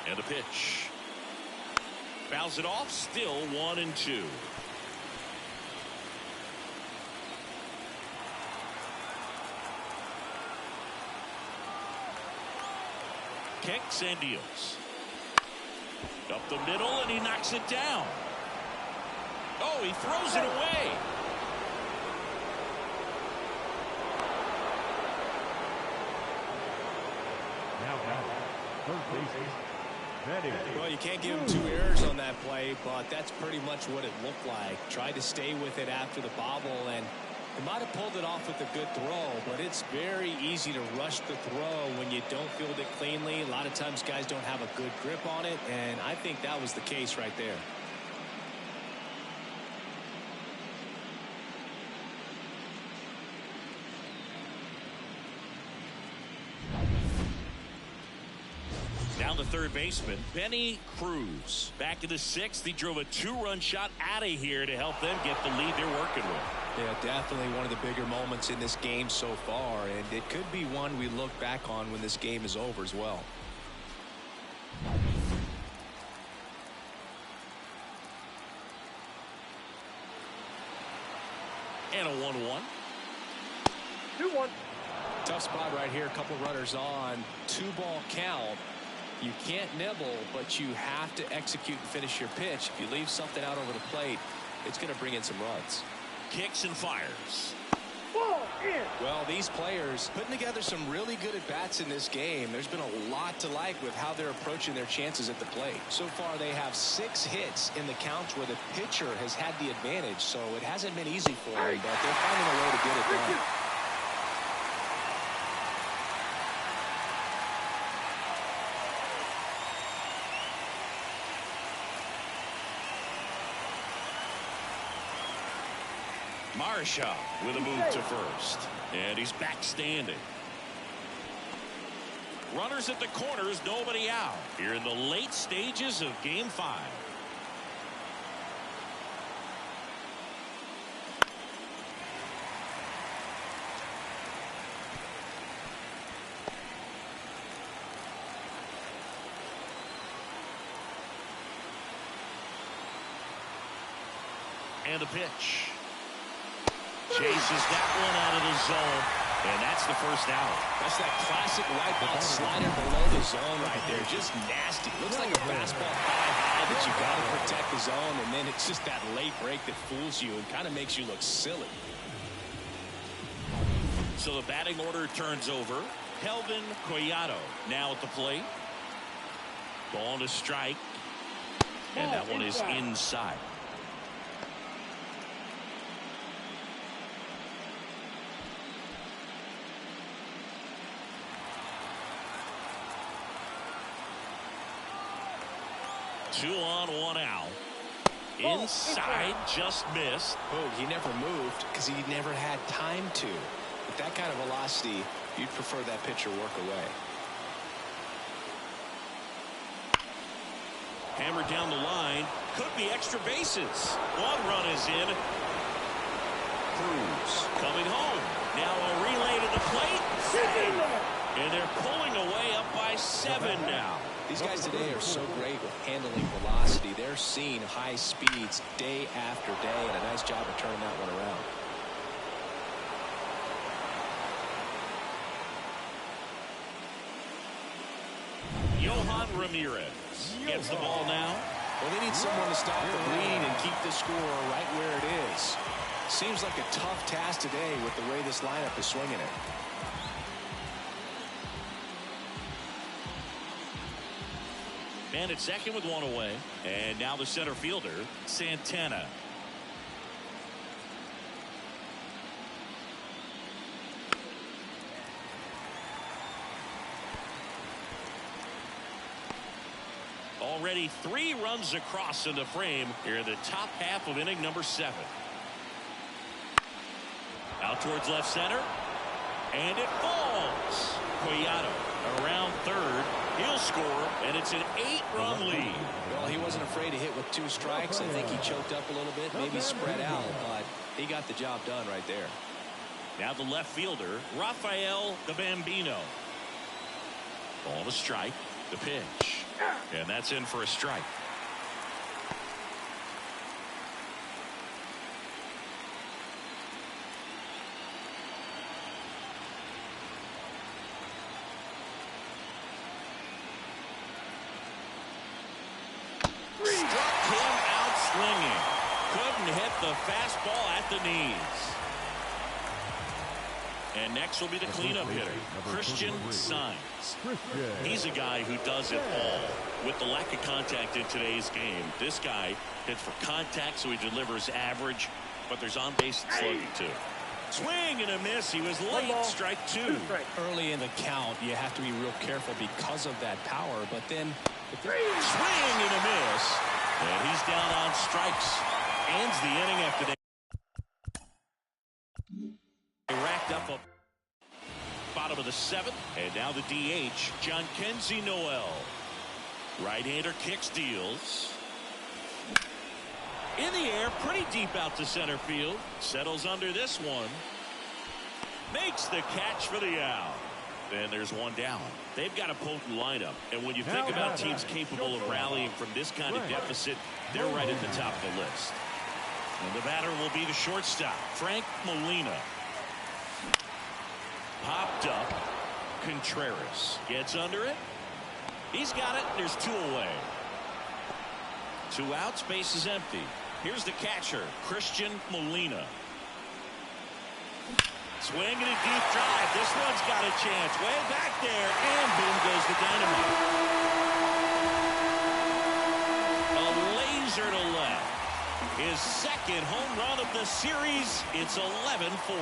A: And the pitch. Fouls it off, still 1-2. Kicks and deals. Up the middle, and he knocks it down. Oh, he throws it away.
B: Well, you can't give him 2 errors on that play, but that's pretty much what it looked like. Tried to stay with it after the bobble, and he might have pulled it off with a good throw, but it's very easy to rush the throw when you don't field it cleanly. A lot of times guys don't have a good grip on it, and I think that was the case right there.
A: Down the third baseman, Benny Cruz. Back in the sixth, he drove a 2-run shot out of here to help them get the lead they're working with.
B: Yeah, definitely one of the bigger moments in this game so far, and it could be one we look back on when this game is over as well.
A: And a 1-1.
D: 2-1.
B: Tough spot right here. A couple runners on. 2-ball count. You can't nibble, but you have to execute and finish your pitch. If you leave something out over the plate, it's going to bring in some runs.
A: Kicks and fires.
D: Ball in.
B: Well, these players putting together some really good at-bats in this game. There's been a lot to like with how they're approaching their chances at the plate. So far, they have 6 hits in the counts where the pitcher has had the advantage, so it hasn't been easy for them, but they're finding a way to get it done.
A: Marshaw with a move to first. And he's back standing. Runners at the corners, nobody out. Here in the late stages of Game 5. And the pitch. Chases that one out of the zone, and that's the first out.
B: That's that classic wipeout slider below the zone right there. Just nasty. Looks like a fastball high, but you got to protect the zone, and then it's just that late break that fools you and kind of makes you look silly.
A: So the batting order turns over. Kelvin Collado now at the plate. Ball to strike, and that one is inside. Two on, one out. Inside, just missed.
B: Oh, he never moved because he never had time to. With that kind of velocity, you'd prefer that pitcher work away.
A: Hammered down the line. Could be extra bases. One run is in. Cruz coming home. Now a relay to the plate. Save. And they're pulling away up by 7 now.
B: These guys today are so great with handling velocity. They're seeing high speeds day after day, and a nice job of turning that one around.
A: Yohan Ramirez gets the ball now.
B: Well, they need someone to stop the bleeding and keep the score right where it is. Seems like a tough task today with the way this lineup is swinging it.
A: Man at second with one away. And now the center fielder, Santana. Already 3 runs across in the frame here in the top half of inning number 7. Out towards left center. And it falls. Collado around third. He'll score, and it's an 8-run lead.
B: Well, he wasn't afraid to hit with 2 strikes. I think he choked up a little bit, maybe spread out, but he got the job done right there.
A: Now the left fielder, Rafael the Bambino. Ball to strike, the pitch, and that's in for a strike. Swinging. Couldn't hit the fastball at the knees. And next will be the cleanup hitter, Christian Sainz. He's a guy who does it all. With the lack of contact in today's game, this guy hits for contact, so he delivers average, but there's on-base slugging too. Swing and a miss. He was late. Strike 2.
B: Early in the count, you have to be real careful because of that power, but then
A: swing and a miss. And he's down on strikes. Ends the inning after they racked up a bottom of the 7th. And now the DH, John Kenzie Noel. Right-hander kicks, deals. In the air, pretty deep out to center field. Settles under this one. Makes the catch for the out. And there's one down. They've got a potent lineup. And when you think about teams capable of rallying from this kind of deficit, they're right at the top of the list. And the batter will be the shortstop, Frank Molina. Popped up. Contreras gets under it. He's got it. There's two away. 2 outs. Base is empty. Here's the catcher, Christian Molina. Swing and a deep drive. This one's got a chance. Way back there. And boom goes the dynamite. A laser to left. His second home run of the series. It's 11-4.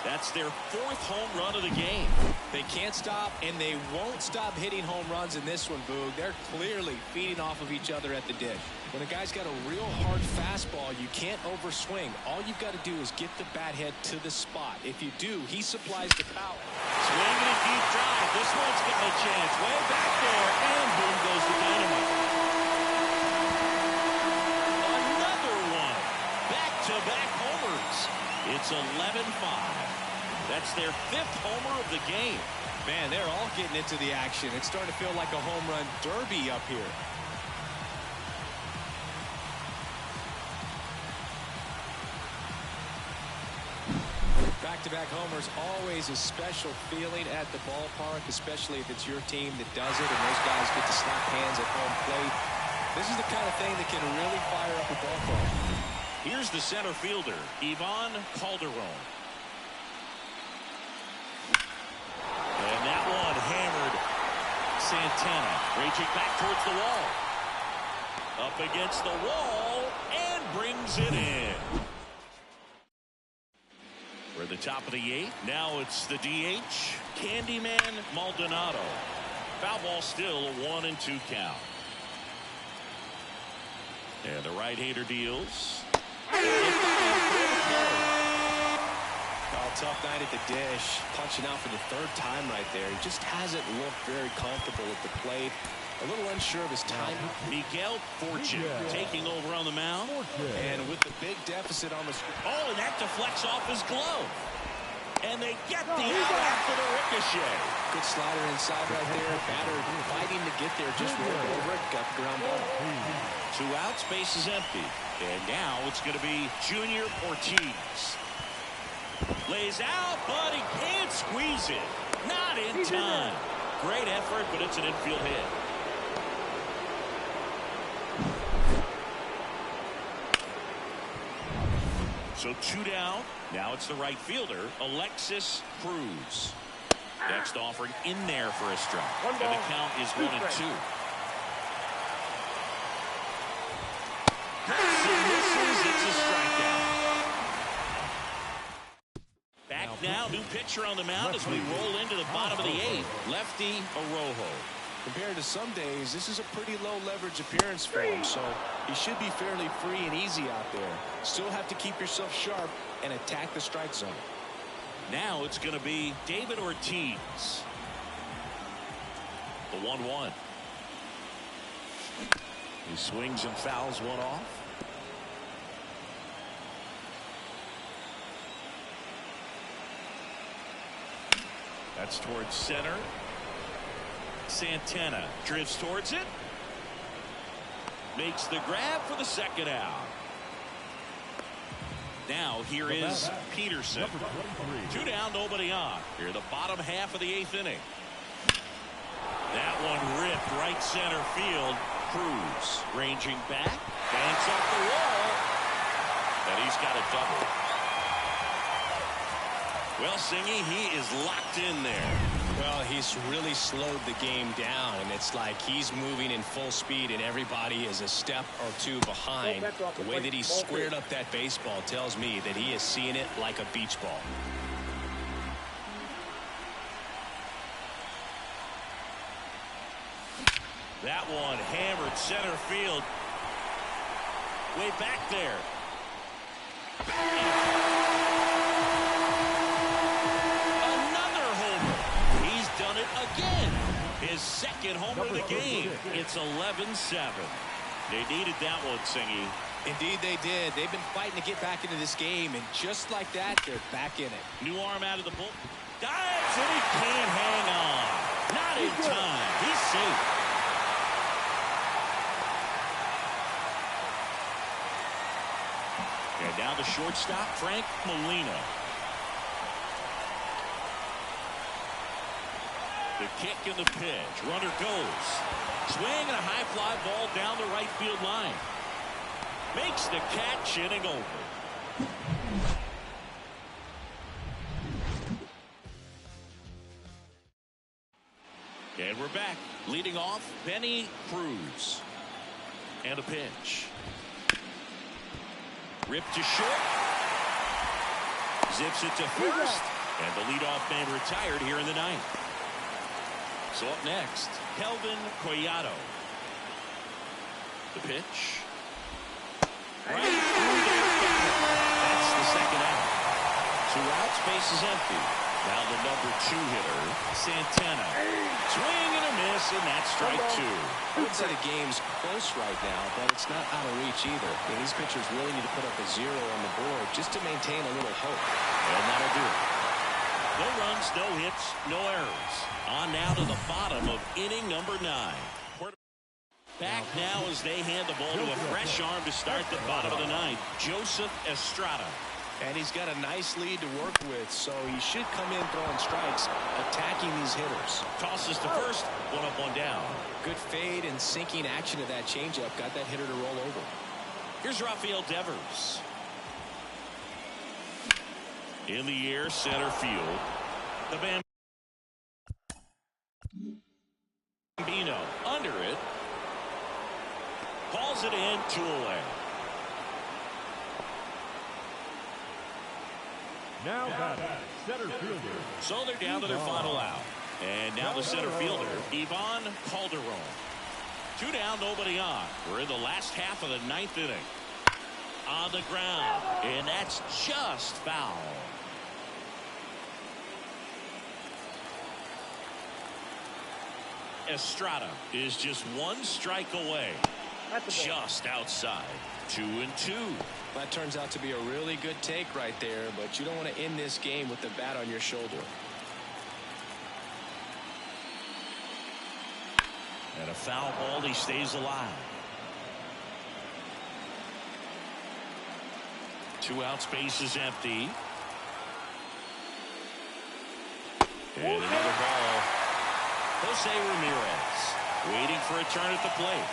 A: That's their 4th home run of the game.
B: They can't stop, and they won't stop hitting home runs in this one, Boog. They're clearly feeding off of each other at the dish. When a guy's got a real hard fastball, you can't overswing. All you've got to do is get the bat head to the spot. If you do, he supplies the power.
A: Swing and a deep drive. This one's got a chance. Way back there, and boom goes the dynamite. Another one. Back-to-back homers. It's 11-5. That's their 5th homer of the game.
B: Man, they're all getting into the action. It's starting to feel like a home run derby up here. Back-to-back homers, always a special feeling at the ballpark, especially if it's your team that does it and those guys get to slap hands at home plate. This is the kind of thing that can really fire up a ballpark.
A: Here's the center fielder, Ivan Calderon. And that one hammered Santana. Reaching back towards the wall. Up against the wall and brings it in. We're at the top of the 8th. Now it's the DH, Candyman Maldonado. Foul ball still a 1-2 count. And the right-hander deals.
B: Tough night at the dish, punching out for the 3rd time right there. He just hasn't looked very comfortable at the plate. A little unsure of his timing.
A: Miguel Fortune taking over on the mound.
B: And with the big deficit on the screen.
A: Oh, and that deflects off his glove. And they get the out after the ricochet.
B: Good slider inside right there. Batter fighting to get there. Just rolled over it. Got the ground ball.
A: 2 outs. Base is empty. And now it's going to be Junior Ortiz. Lays out, but he can't squeeze it. Not in time. Great effort, but it's an infield hit. So 2 down. Now it's the right fielder, Alexis Cruz. Next offering in there for a strike. And the count is 1-2. It's a strikeout. Back now, new pitcher on the mound as we roll into the bottom of the 8th. Lefty Rojo.
B: Compared to some days, this is a pretty low leverage appearance for him, so he should be fairly free and easy out there. Still have to keep yourself sharp and attack the strike zone.
A: Now it's going to be David Ortiz. The 1-1. He swings and fouls one off. That's towards center. Santana drifts towards it. Makes the grab for the 2nd out. Now here is Peterson. 2 down, nobody on. Here the bottom half of the 8th inning. That one ripped right center field. Cruz ranging back. Banks up the wall. And he's got a double. Well, Singy, he is locked in there.
B: Well, he's really slowed the game down, and it's like he's moving in full speed, and everybody is a step or 2 behind. The way that he squared up that baseball tells me that he is seeing it like a beach ball.
A: That one hammered center field. Way back there. Another homer. He's done it again. His 2nd homer of the game. It's 11-7. They needed that one, Singy.
B: Indeed they did. They've been fighting to get back into this game, and just like that, they're back in it.
A: New arm out of the bull. Dives, and he can't hang on. Not in time. He's safe. And now the shortstop, Frank Molina. The kick and the pitch. Runner goes. Swing and a high fly ball down the right field line. Makes the catch, inning over. And we're back. Leading off, Benny Cruz. And a pitch. Ripped to short. Zips it to first. And the leadoff man retired here in the ninth. So up next, Kelvin Collado. The pitch. Right through there. That's the second out. 2 outs, base is empty. Now the number 2 hitter, Santana. Swing and a miss, and that's strike 2.
B: I would say the game's close right now, but it's not out of reach either. These pitchers really need to put up a 0 on the board just to maintain a little hope.
A: And that'll do it. No runs, no hits, no errors. On now to the bottom of inning number 9. Back now as they hand the ball to a fresh arm to start the bottom of the 9th, Joseph Estrada.
B: And he's got a nice lead to work with, so he should come in throwing strikes, attacking these hitters.
A: Tosses to first, 1 up, 1 down.
B: Good fade and sinking action of that changeup got that hitter to roll over.
A: Here's Rafael Devers. In the air, center field. The Bambino under it. Calls it in, 2 away.
C: Now batting, center fielder.
A: So they're down to their final out. And now the center fielder, Ivan Calderon. 2 down, nobody on. We're in the last half of the 9th inning. On the ground, and that's just foul. Estrada is just 1 strike away. Just outside. 2-2.
B: That turns out to be a really good take right there, but you don't want to end this game with the bat on your shoulder.
A: And a foul ball, he stays alive. 2 outs, base is empty. And another ball. Jose Ramirez waiting for a turn at the plate.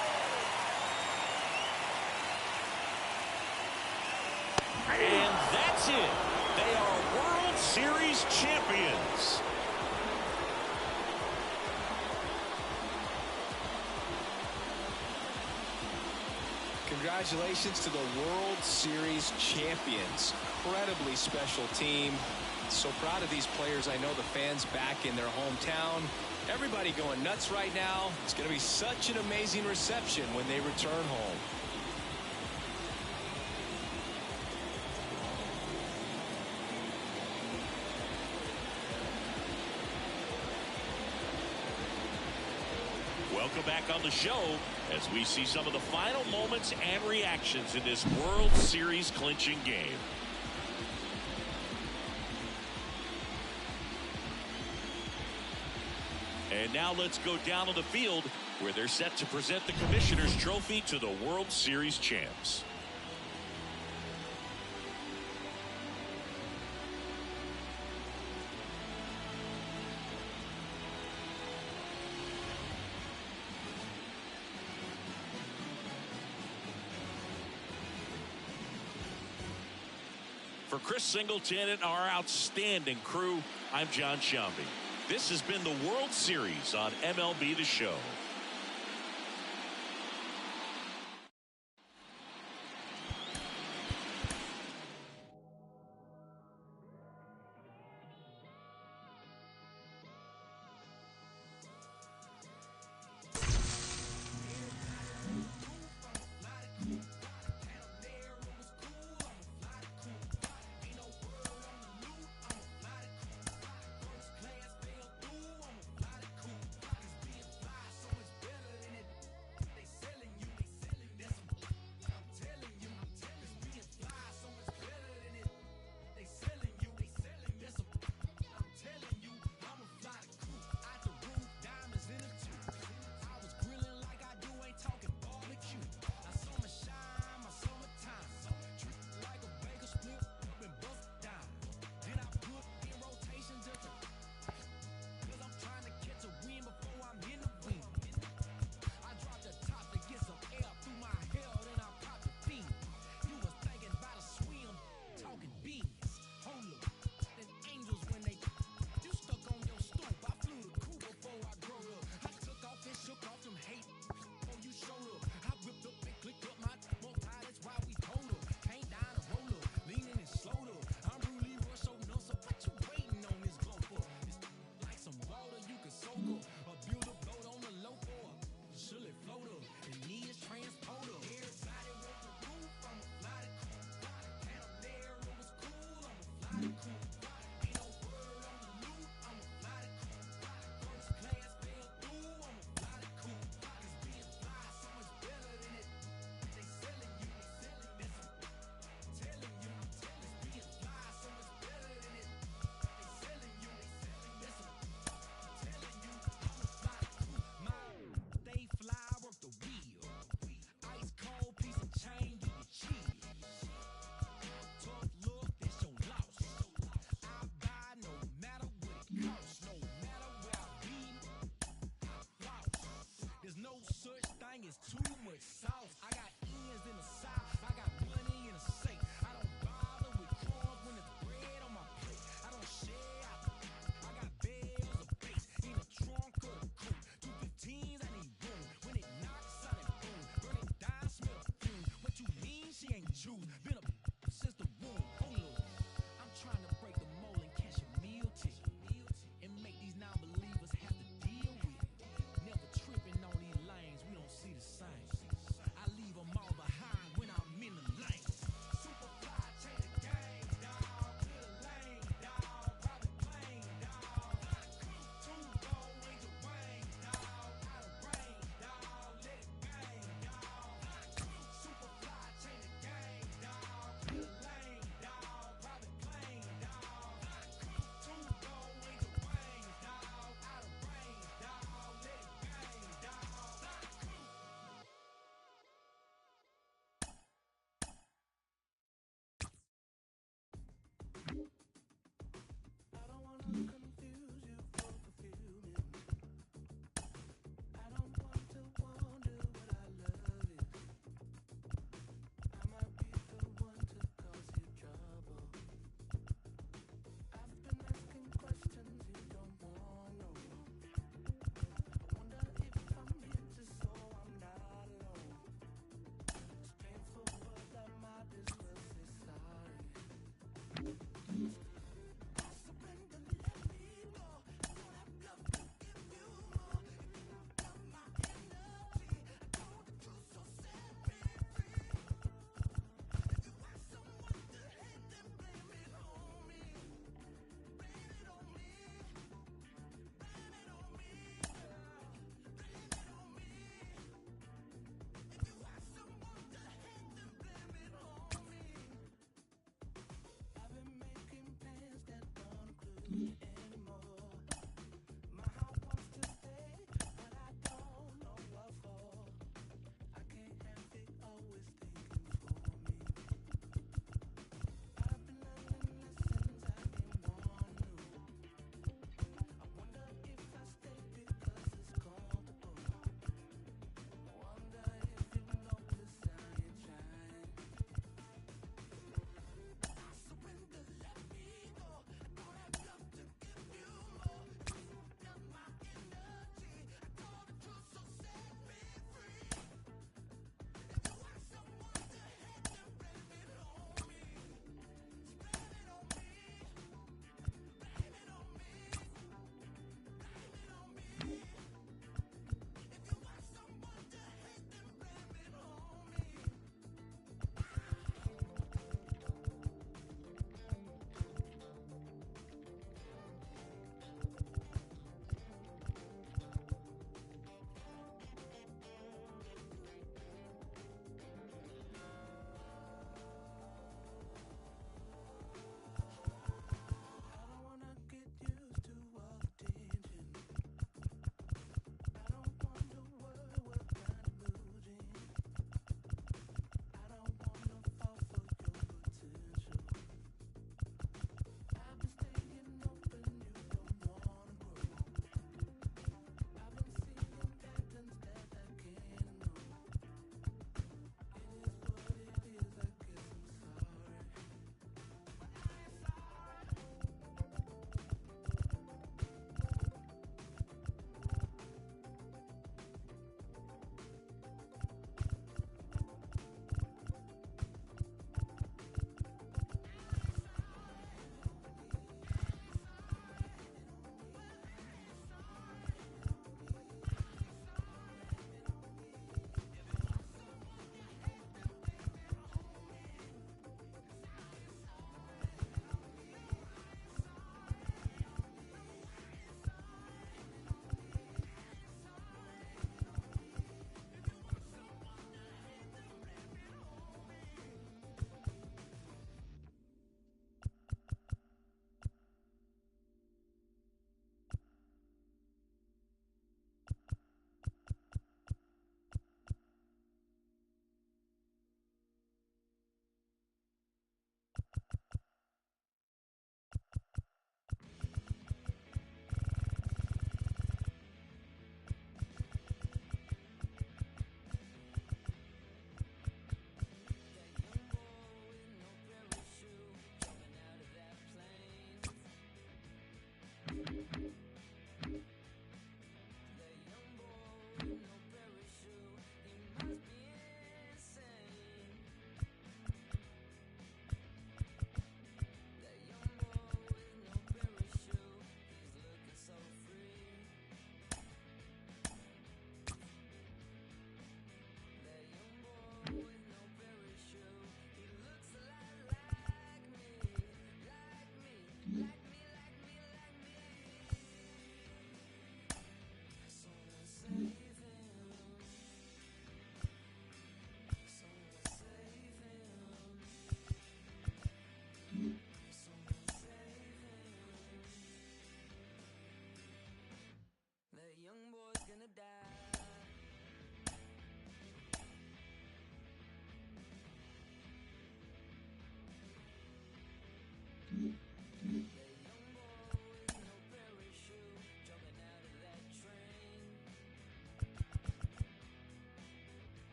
A: And that's it. They are World Series champions.
B: Congratulations to the World Series champions. Incredibly special team. So proud of these players. I know the fans back in their hometown. Everybody going nuts right now. It's going to be such an amazing reception when they return home.
A: Welcome back on the show as we see some of the final moments and reactions in this World Series clinching game. And now let's go down on the field where they're set to present the Commissioner's Trophy to the World Series champs. For Chris Singleton and our outstanding crew, I'm John Shambi. This has been the World Series on MLB The Show.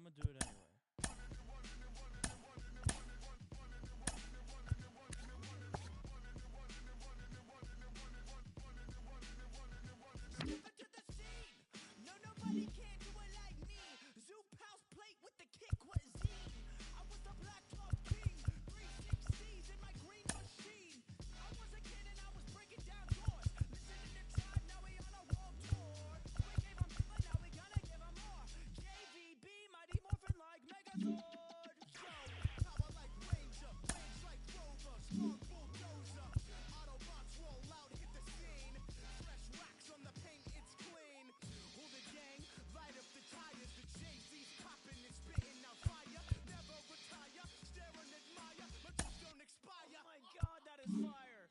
E: gonna do it anyway.
F: Nobody can do it like me. Zoop house plate with the kick was Z. I was the black club king. 360s in my green machine. I was a kid and I was breaking down doors. Listening to Tribe, now we on a world tour. We gave them fun, now we gonna give them more. JVB, Mighty Morphin like Megazord. Yo, power like Ranger, range like Rover, strong bulldozer. Autobots roll out, hit the scene. Fresh wax on the paint, it's clean. The gang, light up the tires, the Jay-Z's popping and spitting out fire. Never retire, stare and admire, my tricks don't expire. Oh my God, that is fire.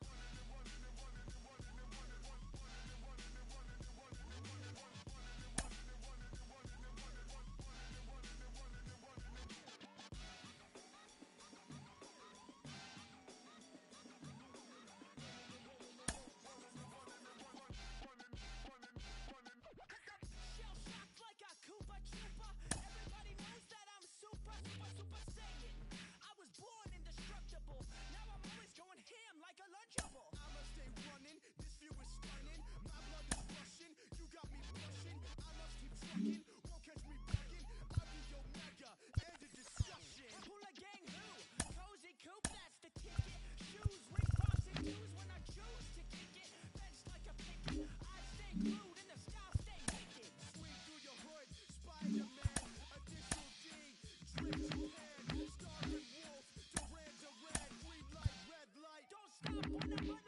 F: Like a lunchable. I'ma stay running, this view is stunning. My blood is rushing, you got me blushing. I must keep trucking, won't catch me bugging. I'll be your mega, end of discussion. Hula gang who? Cozy coupe, that's the ticket. Shoes, ring pops and dues when I choose to kick it. Benched like a picket, I stay glued and the style stay wicked. Swing through your hood, Spider-Man, additional D, drip Japan, Star and Wolf, Duran Duran, green light, red light. Don't stop when I run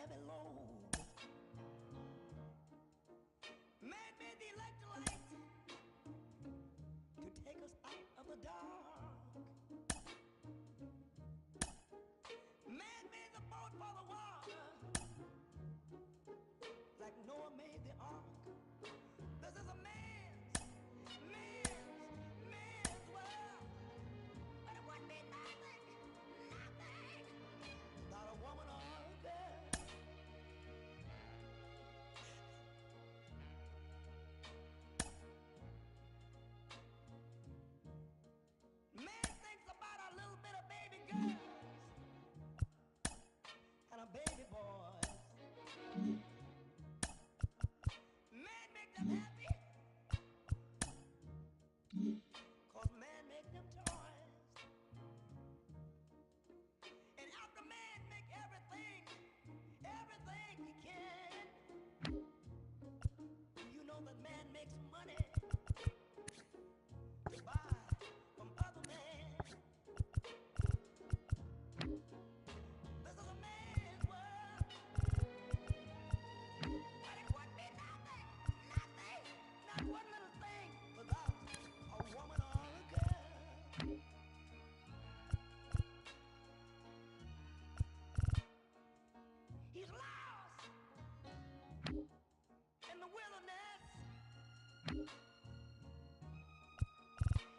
F: heavy load. Man made the electrolyte to take us out of the dark. Man made the boat for the water, like Noah made the ark. This is a man's world. But it wouldn't be nothing without a woman or a girl. Man thinks about a little bit of baby girls and a baby boys. Man make them happy, 'cause man make them toys. And after man make everything he can, you know that man makes money to buy from other men. This is a man's world, but it would be nothing, not one little thing without a woman or a girl. He's lost in the wilderness.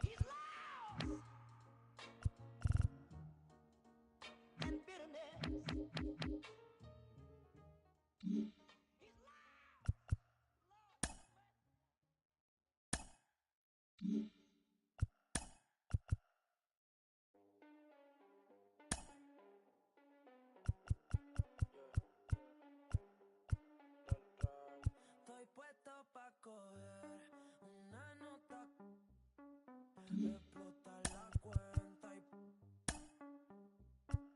F: He's lost in bitterness. He's lost. Estoy puesto pa' coger una nota, explotar la cuenta y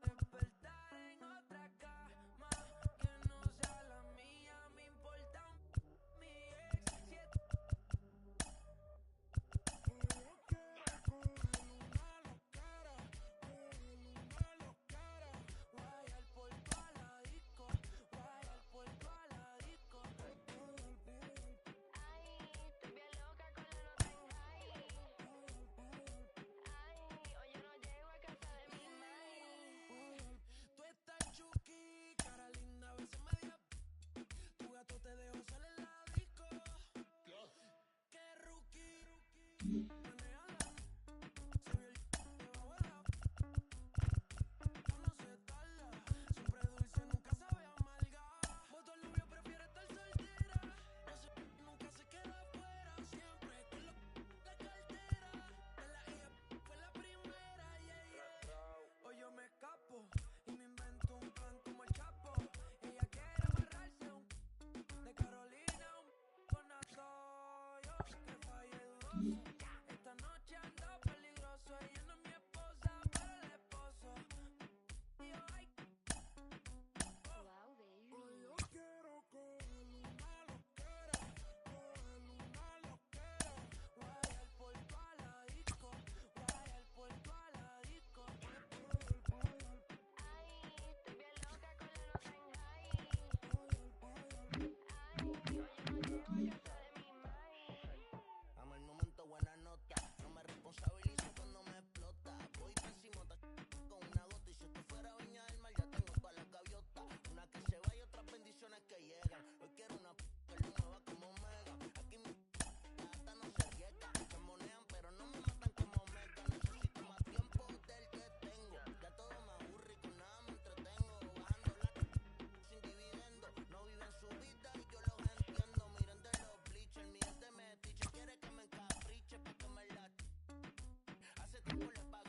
F: despertar en otra cama que no sea la mía. Me importa mi ex. Si es guayar por toda la disco, guayar por toda la disco. Ay, estoy bien loca con la nota en high. Ay, hoy yo no llego a casa de mi mãe. Tú estás chuki, cara linda, a veces media. Tu gato te dejó salir en la disco. Qué rookie. Manéjala. Se vio el debajo de la. No se tarda. Siempre dulce, nunca sabe amarga. Voto al novio, prefiere estar soltera. No se, nunca se queda afuera. Siempre con la cartera. De la hija fue la primera. Hoy yo me escapo y me invento un plan como el Chapo. Ella quiere agarrarse de Carolina, con Atoyo, que falle dudoso. Esta noche ando peligroso. Ella no es mi esposa, pero el esposo. Y yo, ay,
E: Hoy yo quiero coger una loquera,
F: guayar por toda la disco, guayar por toda la disco.
E: Ay,
F: estoy bien loca con la nota en high. Ay, hoy yo no llego a casa de mi mãe.
G: Amo el momento, buena nota. No me responsabilizo cuando me explota. Voy pésimo, con una gota. Y si esto fuera Viña del Mar, ya tengo todas las gaviotas. Una que se va y otras bendiciones que llegan. Hoy quiero una que lo mueva como Mega. Aquí mi plata no se riega. Me monean, pero no me matan como Mega. Necesito más tiempo del que tengo. Ya todo me aburre y con nada me entretengo. Bajando la sin dividendo. No viven su vida y yo los entiendo. Miren de los bleachers, mi gente me dice. Quiere que me encapriche pa' que me la. Hace tiempo le pagué